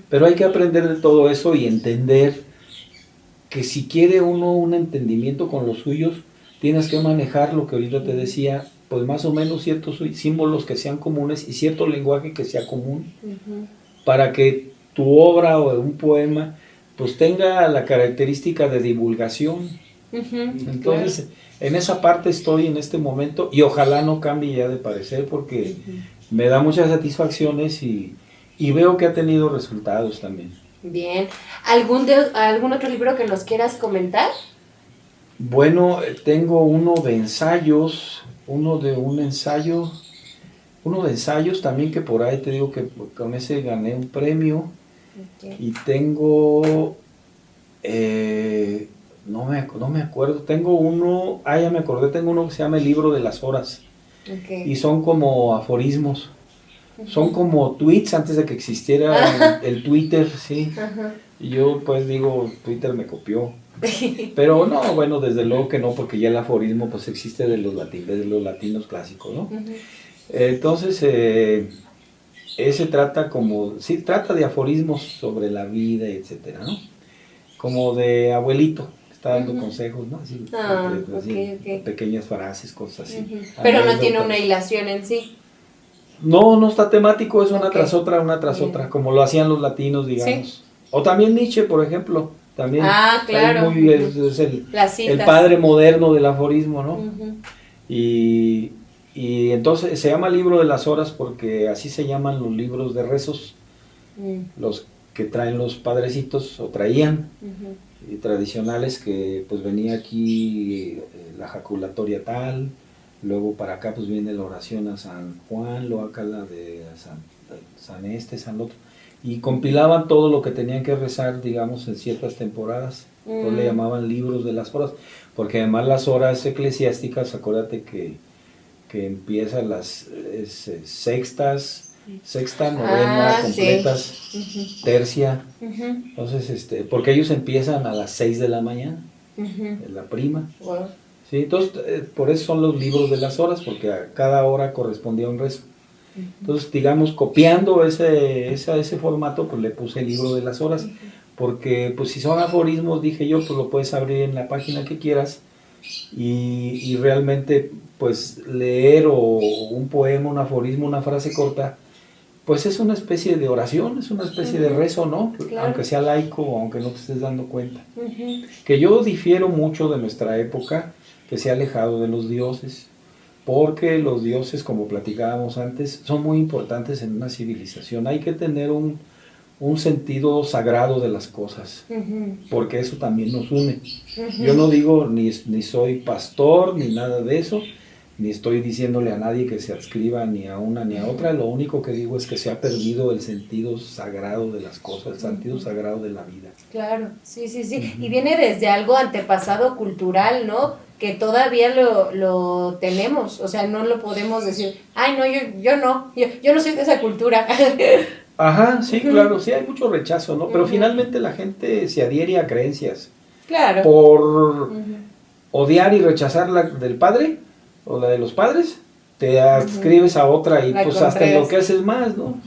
Pero hay que aprender de todo eso y entender que si quiere uno un entendimiento con los suyos, tienes que manejar lo que ahorita te decía, pues más o menos ciertos símbolos que sean comunes y cierto lenguaje que sea común, para que tu obra o un poema pues tenga la característica de divulgación. Entonces, en esa parte estoy en este momento y ojalá no cambie ya de parecer porque me da muchas satisfacciones y veo que ha tenido resultados también.
Bien. ¿Algún otro libro que nos quieras comentar?
Bueno, tengo uno de ensayos también que por ahí te digo que con ese gané un premio. Y tengo, no me acuerdo, tengo uno que se llama El Libro de las Horas. Y son como aforismos, son como tweets antes de que existiera el Twitter, ¿sí? Y yo pues digo, Twitter me copió. Pero no, bueno, desde luego que no, porque ya el aforismo pues existe de los latinos clásicos, ¿no? Entonces, ese trata de aforismos sobre la vida, etcétera, ¿no? Como de abuelito, está dando consejos, ¿no? Así, pequeñas frases, cosas así.
Pero no tiene una hilación en sí.
No está temático, es una tras otra, como lo hacían los latinos, digamos. ¿Sí? O también Nietzsche, por ejemplo, también.
Claro.
Es el padre moderno del aforismo, ¿no? Y entonces se llama Libro de las Horas porque así se llaman los libros de rezos, los que traen los padrecitos o traían, y tradicionales, que pues venía aquí la jaculatoria tal, luego para acá pues viene la oración a San Juan, luego acá la de San otro, y compilaban todo lo que tenían que rezar, digamos, en ciertas temporadas. Entonces le llamaban libros de las horas, porque además las horas eclesiásticas, acuérdate que empiezan las sexta, novena, completas, tercia. Entonces, porque ellos empiezan a las 6 de la mañana, en la prima. Wow. Sí, entonces, por eso son los libros de las horas, porque a cada hora correspondía un rezo. Entonces, digamos, copiando ese formato, pues le puse el libro de las horas, porque pues si son aforismos, dije yo, pues lo puedes abrir en la página que quieras, y realmente pues leer o un poema, un aforismo, una frase corta, pues es una especie de oración, es una especie de rezo, ¿no? Claro. Aunque sea laico, aunque no te estés dando cuenta. Que yo difiero mucho de nuestra época, que se ha alejado de los dioses, porque los dioses, como platicábamos antes, son muy importantes en una civilización. Hay que tener un sentido sagrado de las cosas, porque eso también nos une. Yo no digo ni soy pastor ni nada de eso, ni estoy diciéndole a nadie que se adscriba ni a una ni a otra, lo único que digo es que se ha perdido el sentido sagrado de las cosas, el sentido sagrado de la vida.
Claro, sí, sí, sí, y viene desde algo antepasado cultural, ¿no? Que todavía lo tenemos, o sea, no lo podemos decir, ay, no, yo no soy de esa cultura.
Ajá, sí, claro, sí hay mucho rechazo, ¿no? Pero finalmente la gente se adhiere a creencias.
Claro.
Por odiar y rechazar la del padre o la de los padres, te adscribes a otra y
La
pues hasta
contrarias.
enloqueces más, ¿no?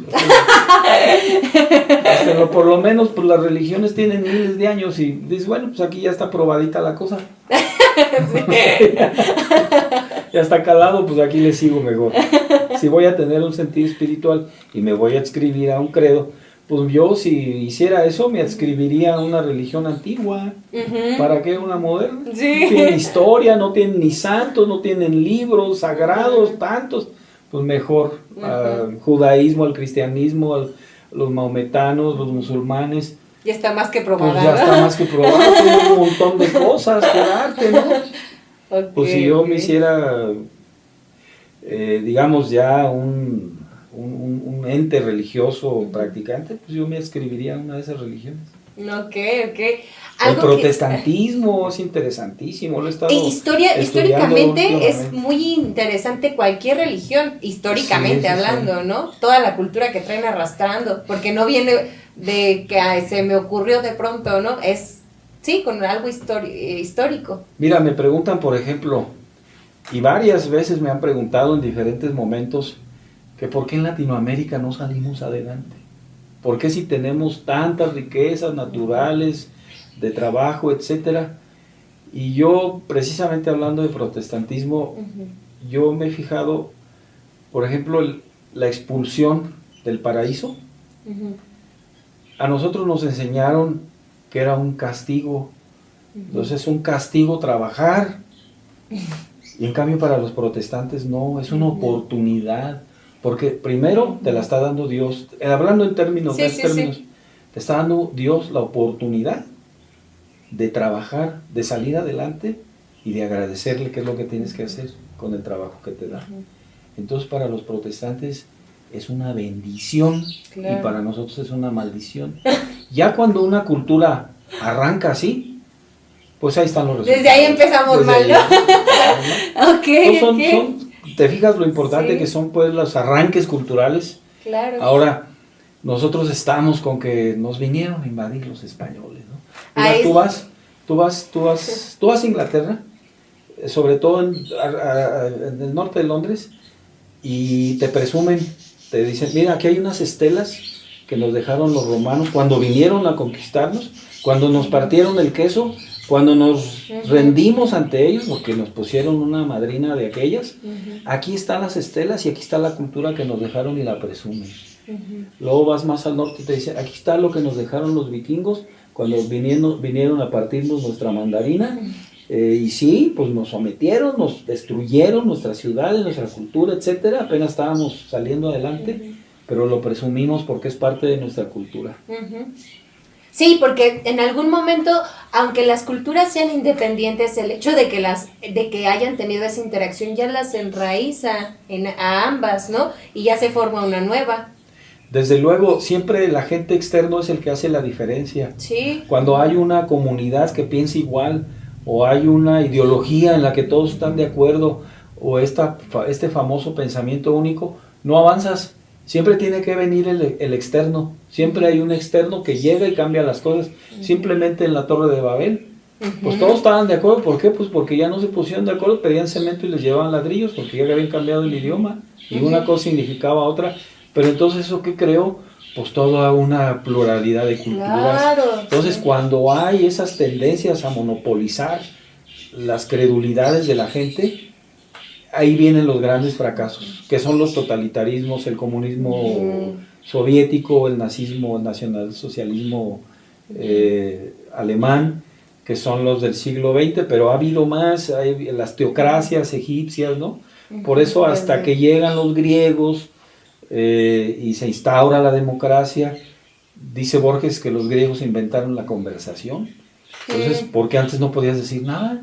Por lo menos pues las religiones tienen miles de años y dices, bueno, pues aquí ya está probadita la cosa. Ya está calado, pues aquí le sigo mejor. Si voy a tener un sentido espiritual y me voy a adscribir a un credo, pues yo si hiciera eso me adscribiría a una religión antigua. ¿Para qué una moderna?
Sí.
No tienen historia, no tienen ni santos, no tienen libros sagrados, tantos. Pues mejor al judaísmo, al cristianismo, los maometanos, los musulmanes.
Ya está más que probada,
Pues ya
¿no?
está más que probado, tiene un montón de cosas que darte, ¿no?
Okay,
Pues si yo me hiciera, digamos, ya un ente religioso o practicante, pues yo me adscribiría a una de esas religiones.
Ok.
El protestantismo es interesantísimo, lo he estado
históricamente es muy interesante cualquier religión, históricamente
Sí.
hablando, ¿no? Toda la cultura que traen arrastrando, porque no viene de que se me ocurrió de pronto, ¿no? Es, sí, con algo histórico.
Mira, me preguntan, por ejemplo, y varias veces me han preguntado en diferentes momentos, que por qué en Latinoamérica no salimos adelante. ¿Por qué si tenemos tantas riquezas naturales, de trabajo, etcétera? Y yo, precisamente hablando de protestantismo, yo me he fijado, por ejemplo, la expulsión del paraíso. A nosotros nos enseñaron que era un castigo. Entonces es un castigo trabajar. Y en cambio para los protestantes no, es una oportunidad. Porque primero te la está dando Dios, hablando en términos, te está dando Dios la oportunidad de trabajar, de salir adelante y de agradecerle qué es lo que tienes que hacer con el trabajo que te da. Entonces para los protestantes es una bendición y para nosotros es una maldición. Ya cuando una cultura arranca así, pues ahí están los resultados.
Desde ahí empezamos mal, ¿no?
Son, ¿te fijas lo importante que son pues los arranques culturales?
Claro.
Ahora, nosotros estamos con que nos vinieron a invadir los españoles, ¿no? Mira, tú vas a Inglaterra, sobre todo en el norte de Londres, y te presumen, te dicen, mira, aquí hay unas estelas que nos dejaron los romanos cuando vinieron a conquistarnos, cuando nos partieron el queso, cuando nos rendimos ante ellos, porque nos pusieron una madrina de aquellas. Aquí están las estelas y aquí está la cultura que nos dejaron y la presumen. Luego vas más al norte y te dicen, aquí está lo que nos dejaron los vikingos cuando vinieron a partirnos nuestra mandarina. Y sí, pues nos sometieron, nos destruyeron nuestras ciudades, nuestra cultura, etcétera. Apenas estábamos saliendo adelante, pero lo presumimos porque es parte de nuestra cultura.
Sí, porque en algún momento, aunque las culturas sean independientes, el hecho de que hayan tenido esa interacción ya las enraiza a ambas, ¿no? Y ya se forma una nueva.
Desde luego, siempre el agente externo es el que hace la diferencia.
Sí.
Cuando hay una comunidad que piensa igual, o hay una ideología en la que todos están de acuerdo, o este famoso pensamiento único, no avanzas. Siempre tiene que venir el externo. Siempre hay un externo que llega y cambia las cosas. Simplemente en la Torre de Babel, pues todos estaban de acuerdo. ¿Por qué? Pues porque ya no se pusieron de acuerdo, pedían cemento y les llevaban ladrillos, porque ya le habían cambiado el idioma, y una cosa significaba otra. Pero entonces, ¿eso qué creó? Pues toda una pluralidad de culturas.
Claro.
Entonces, cuando hay esas tendencias a monopolizar las credulidades de la gente, ahí vienen los grandes fracasos, que son los totalitarismos, el comunismo soviético, el nazismo, el nacionalsocialismo alemán, que son los del siglo XX, pero ha habido más, hay las teocracias egipcias, ¿no? Por eso hasta que llegan los griegos y se instaura la democracia, dice Borges que los griegos inventaron la conversación. Entonces, ¿por qué antes no podías decir nada?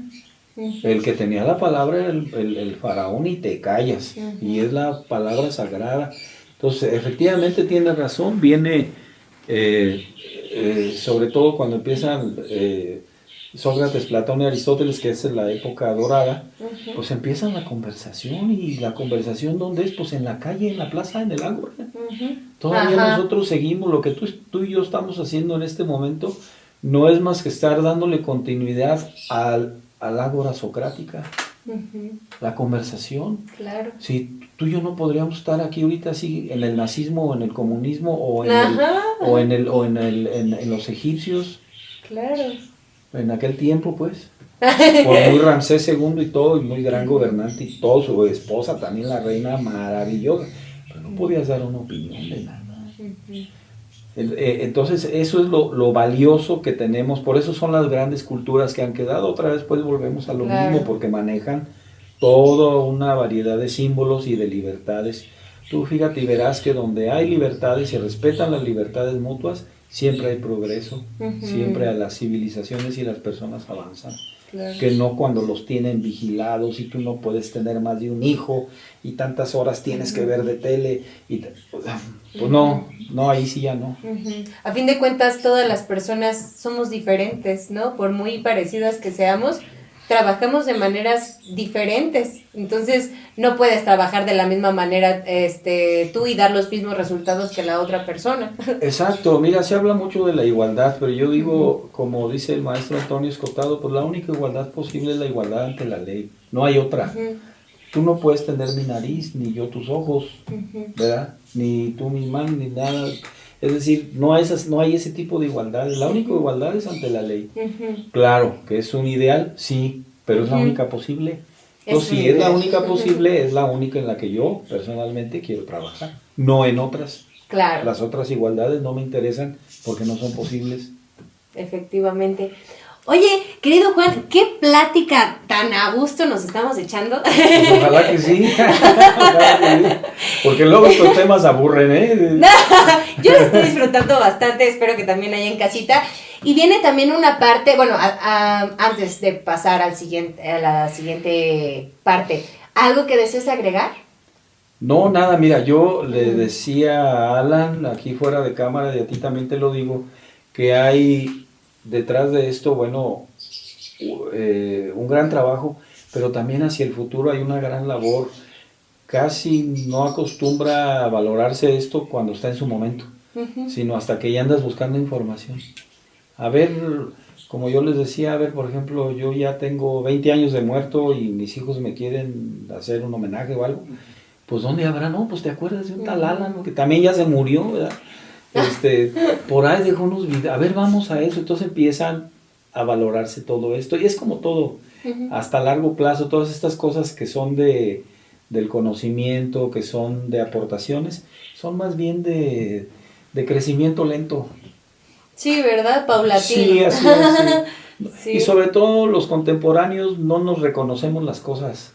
El que tenía la palabra era el faraón y te callas, y es la palabra sagrada. Entonces, efectivamente tiene razón, viene sobre todo cuando empiezan Sócrates, Platón y Aristóteles, que es la época dorada, pues empiezan la conversación, y la conversación ¿dónde es? Pues en la calle, en la plaza, en el ágora. Todavía nosotros seguimos lo que tú y yo estamos haciendo en este momento, no es más que estar dándole continuidad al ágora socrática, la conversación.
Claro.
Si tú y yo no podríamos estar aquí ahorita así en el nazismo o en el comunismo en los egipcios.
Claro.
En aquel tiempo, pues, por muy Ramsés II y todo, y muy gran gobernante y todo, su esposa también, la reina maravillosa, pero no podías dar una opinión de nada. Entonces eso es lo valioso que tenemos, por eso son las grandes culturas que han quedado. Otra vez pues volvemos a lo mismo, porque manejan toda una variedad de símbolos y de libertades. Tú fíjate y verás que donde hay libertades, se respetan las libertades mutuas, siempre hay progreso, siempre a las civilizaciones y las personas avanzan. Claro. Que no cuando los tienen vigilados y tú no puedes tener más de un hijo y tantas horas tienes que ver de tele y pues no, ahí sí ya no.
A fin de cuentas todas las personas somos diferentes, ¿no? Por muy parecidas que seamos, trabajamos de maneras diferentes, entonces no puedes trabajar de la misma manera tú y dar los mismos resultados que la otra persona.
Exacto, mira, se habla mucho de la igualdad, pero yo digo, como dice el maestro Antonio Escotado, pues la única igualdad posible es la igualdad ante la ley, no hay otra. Tú no puedes tener mi nariz, ni yo tus ojos, ¿verdad? Ni tú mi mano, ni nada. Es decir, no hay ese tipo de igualdad. La única igualdad es ante la ley. Claro, que es un ideal, sí, pero es la única posible. Entonces, si es la única posible, es la única en la que yo personalmente quiero trabajar, no en otras.
Claro.
Las otras igualdades no me interesan porque no son posibles.
Efectivamente. Oye, querido Juan, ¿qué plática tan a gusto nos estamos echando?
Pues ojalá que sí. Porque luego estos temas aburren, ¿eh?
Yo lo estoy disfrutando bastante, espero que también haya en casita. Y viene también una parte, bueno, antes de pasar a la siguiente parte, ¿algo que desees agregar?
No, nada, mira, yo le decía a Alan, aquí fuera de cámara, y a ti también te lo digo, que hay detrás de esto, bueno, un gran trabajo, pero también hacia el futuro hay una gran labor. Casi no acostumbra a valorarse esto cuando está en su momento, sino hasta que ya andas buscando información. A ver, como yo les decía, a ver, por ejemplo, yo ya tengo 20 años de muerto y mis hijos me quieren hacer un homenaje o algo, pues ¿dónde habrá? No, pues te acuerdas de un tal Alan, que también ya se murió, ¿verdad? Por ahí dejó unos videos, a ver, vamos a eso. Entonces empiezan a valorarse todo esto, y es como todo, hasta largo plazo, todas estas cosas que son del conocimiento, que son de aportaciones, son más bien de crecimiento lento.
Sí, ¿verdad? Paulatino.
Sí, así es. Sí. Y sobre todo los contemporáneos no nos reconocemos las cosas.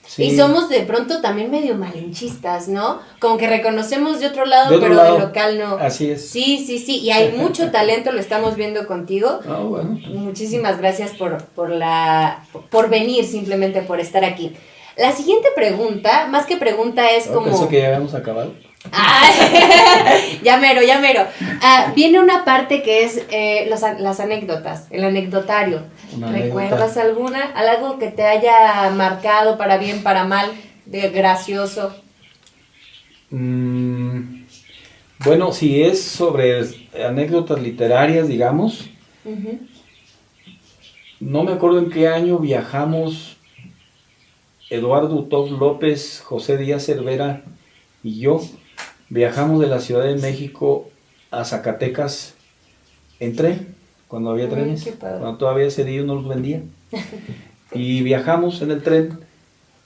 Sí.
Y somos de pronto también medio malinchistas, ¿no? Como que reconocemos de otro lado, pero de local no.
Así es.
Sí. Y hay mucho talento, lo estamos viendo contigo.
Bueno.
Muchísimas gracias por venir, simplemente por estar aquí. La siguiente pregunta, más que pregunta, es como...
Pensé que ya habíamos acabado.
Ya mero. Viene una parte que es las anécdotas, el anecdotario. ¿Recuerdas alguna? Algo que te haya marcado para bien, para mal, de gracioso.
Bueno, si es sobre anécdotas literarias, digamos, no me acuerdo en qué año viajamos Eduardo Utov López, José Díaz Cervera y yo. Viajamos de la Ciudad de México a Zacatecas en tren, cuando había trenes, cuando todavía Cedillo no los vendía. Y viajamos en el tren,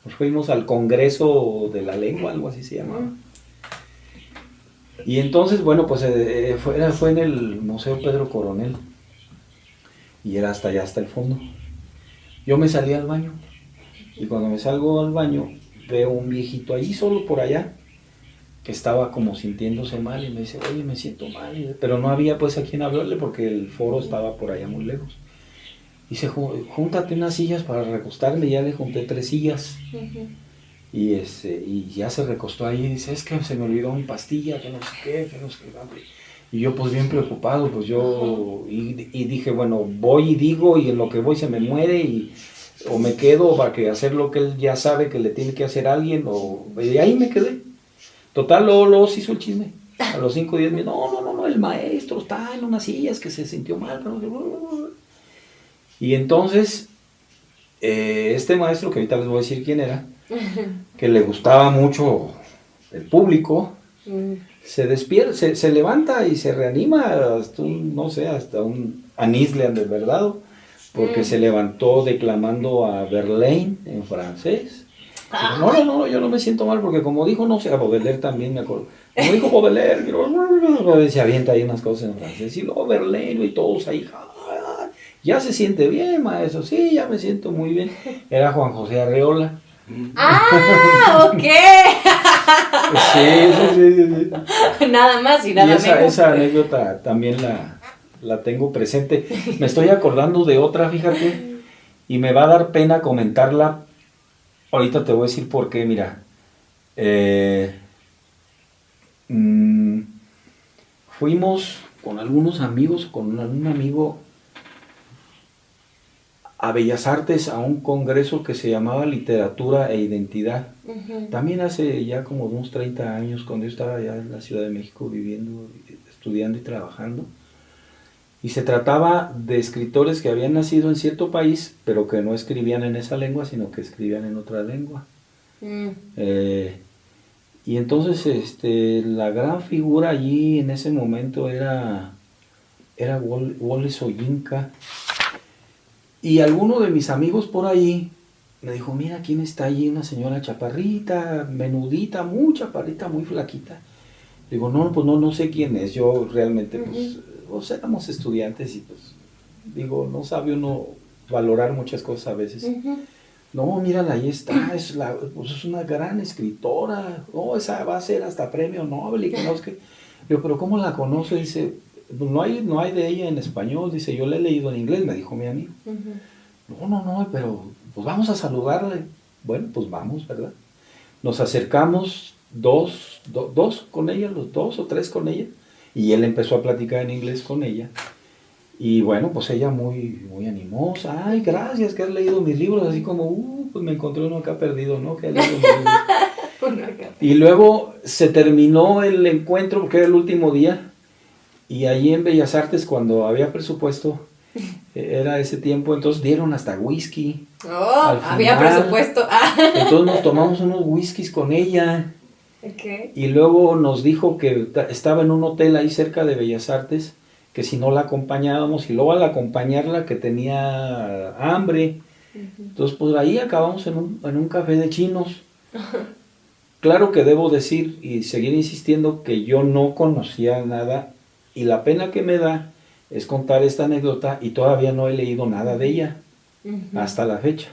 nos fuimos al Congreso de la Lengua, algo así se llamaba. Y entonces, bueno, pues fue en el Museo Pedro Coronel. Y era hasta allá, hasta el fondo. Yo me salí al baño. Y cuando me salgo al baño, veo un viejito allí, solo por allá, que estaba como sintiéndose mal, y me dice, oye, me siento mal, pero no había pues a quien hablarle porque el foro estaba por allá muy lejos. Dice, júntate unas sillas para recostarme. Ya le junté 3 sillas. Y ya se recostó ahí y dice, es que se me olvidó mi pastilla, que no sé qué, que no sé qué. Y yo pues bien preocupado, pues yo, y dije, bueno, voy y digo, y en lo que voy se me muere, o me quedo para que hacer lo que él ya sabe que le tiene que hacer a alguien, y ahí me quedé. Total, luego se hizo el chisme. A los 5 días me dijo, no, el maestro está en unas sillas que se sintió mal. Y entonces, este maestro, que ahorita les voy a decir quién era, que le gustaba mucho el público, se despierta, se levanta y se reanima hasta un anís le han desverdado, porque se levantó declamando a Verlaine en francés. Dijo, no, yo no me siento mal, porque como dijo, no sé, a Baudelaire también me acuerdo, como dijo Baudelaire, se avienta ahí unas cosas en francés, y luego Verlaine y todos ahí, ya se siente bien, maestro, sí, ya me siento muy bien. Era Juan José Arreola.
¡Ah! ¡Ok!
Sí.
Nada más y nada menos.
Esa anécdota también la tengo presente. Me estoy acordando de otra, fíjate, y me va a dar pena comentarla. Ahorita te voy a decir por qué, mira. Fuimos con algunos amigos, con un amigo, a Bellas Artes, a un congreso que se llamaba Literatura e Identidad. También hace ya como unos 30 años, cuando yo estaba allá en la Ciudad de México viviendo, estudiando y trabajando. Y se trataba de escritores que habían nacido en cierto país, pero que no escribían en esa lengua, sino que escribían en otra lengua. Y entonces la gran figura allí en ese momento era Wole Soyinka. Y alguno de mis amigos por ahí me dijo, mira, ¿quién está allí? Una señora chaparrita, menudita, muy chaparrita, muy flaquita. Digo, no sé quién es. Yo realmente, pues éramos estudiantes y pues, digo, no sabe uno valorar muchas cosas a veces. No, mírala, ahí está, es una gran escritora. Esa va a ser hasta premio Nobel y que no sé qué. Digo, pero ¿cómo la conoce? Dice, no hay de ella en español. Dice, yo la he leído en inglés, me dijo mi amigo. No, pero pues vamos a saludarle. Bueno, pues vamos, ¿verdad? Nos acercamos dos con ella, los 2 o 3 con ella, y él empezó a platicar en inglés con ella. Y bueno, pues ella muy, muy animosa. Ay, gracias, que has leído mis libros. Así como, pues me encontré uno acá perdido, ¿no? Que ha leído mis libros. Y luego se terminó el encuentro, porque era el último día. Y allí en Bellas Artes, cuando había presupuesto, era ese tiempo, entonces dieron hasta whisky.
Había presupuesto.
Entonces nos tomamos unos whiskies con ella.
Okay.
Y luego nos dijo que estaba en un hotel ahí cerca de Bellas Artes, que si no la acompañábamos, y luego al acompañarla que tenía hambre. Entonces pues ahí acabamos en un café de chinos. Claro que debo decir y seguir insistiendo que yo no conocía nada, y la pena que me da es contar esta anécdota y todavía no he leído nada de ella hasta la fecha.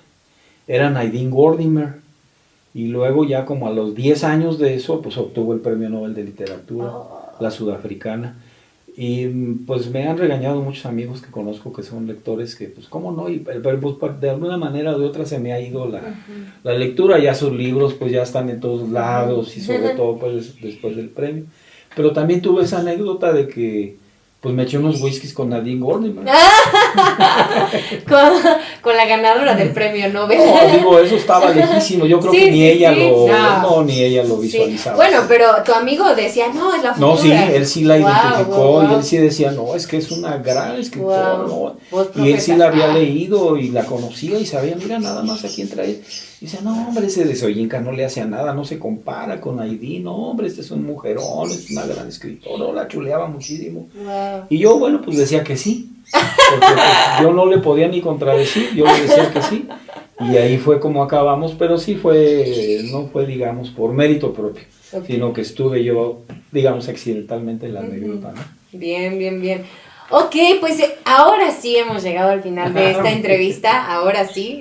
Era Nadine Gordimer, y luego ya como a los 10 años de eso, pues obtuvo el Premio Nobel de Literatura, la sudafricana. Y pues me han regañado muchos amigos que conozco que son lectores, que pues cómo no, pero pues de alguna manera o de otra se me ha ido la lectura. Ya sus libros pues ya están en todos lados, y sobre todo pues después del premio. Pero también tuve esa anécdota de que pues me eché unos whiskies con Nadine Gordimer.
con la ganadora del premio Nobel.
No, digo, eso estaba lejísimo. Yo creo que ni ella lo visualizaba.
Bueno, pero tu amigo decía, no, es la futura.
No, sí, él sí la identificó. Y él sí decía, no, es que es una gran escritora, ¿no? Y él sí la había leído y la conocía y sabía, mira, nada más a quién trae. Y dice, no, hombre, ese de Soyinka no le hace a nada, no se compara con Nadine, no, hombre, este es un mujerón, es una gran escritora, la chuleaba muchísimo. Y yo, bueno, pues decía que sí, porque pues, yo no le podía ni contradecir, yo le decía que sí, y ahí fue como acabamos, pero sí no fue, digamos, por mérito propio, sino que estuve yo, digamos, accidentalmente en la anécdota, ¿no?
Bien. Ok, pues ahora sí hemos llegado al final de esta entrevista, ahora sí.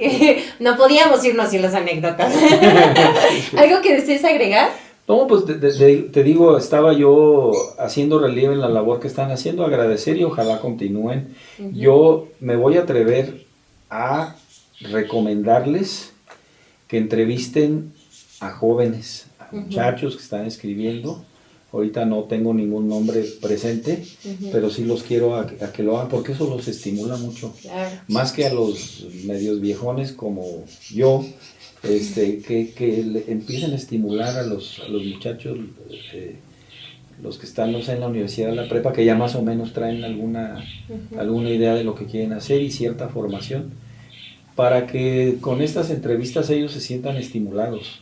No podíamos irnos sin las anécdotas. ¿Algo que desees agregar?
No, pues te digo, estaba yo haciendo relieve en la labor que están haciendo, agradecer y ojalá continúen. Yo me voy a atrever a recomendarles que entrevisten a jóvenes, a muchachos que están escribiendo. Ahorita no tengo ningún nombre presente, pero sí los quiero a que lo hagan, porque eso los estimula mucho.
Claro.
Más que a los medios viejones como yo, que empiecen a estimular a los muchachos, los que están, no sé, en la universidad, en la prepa, que ya más o menos traen alguna idea de lo que quieren hacer y cierta formación, para que con estas entrevistas ellos se sientan estimulados.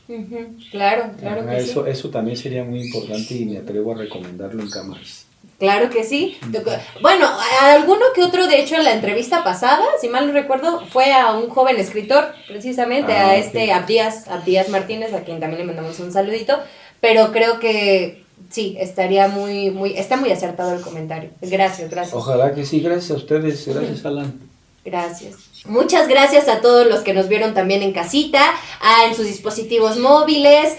Claro, claro que sí.
Eso también sería muy importante y me atrevo a recomendarlo en cámaras.
Claro que sí. Bueno, a alguno que otro, de hecho, en la entrevista pasada, si mal no recuerdo, fue a un joven escritor, precisamente,
okay.
Abdías Martínez, a quien también le mandamos un saludito, pero creo que sí, está muy acertado el comentario. Gracias.
Ojalá que sí, gracias a ustedes, gracias Alan.
Gracias. Muchas gracias a todos los que nos vieron también en casita, en sus dispositivos móviles.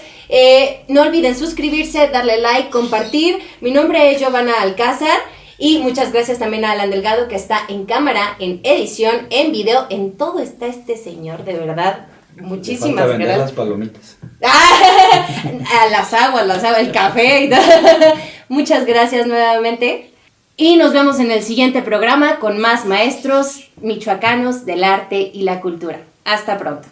No olviden suscribirse, darle like, compartir. Mi nombre es Giovanna Alcázar y muchas gracias también a Alan Delgado, que está en cámara, en edición, en video, en todo está este señor, de verdad. Muchísimas gracias.
Vender las palomitas.
A las aguas, el café y todo. Muchas gracias nuevamente. Y nos vemos en el siguiente programa con más maestros michoacanos del arte y la cultura. Hasta pronto.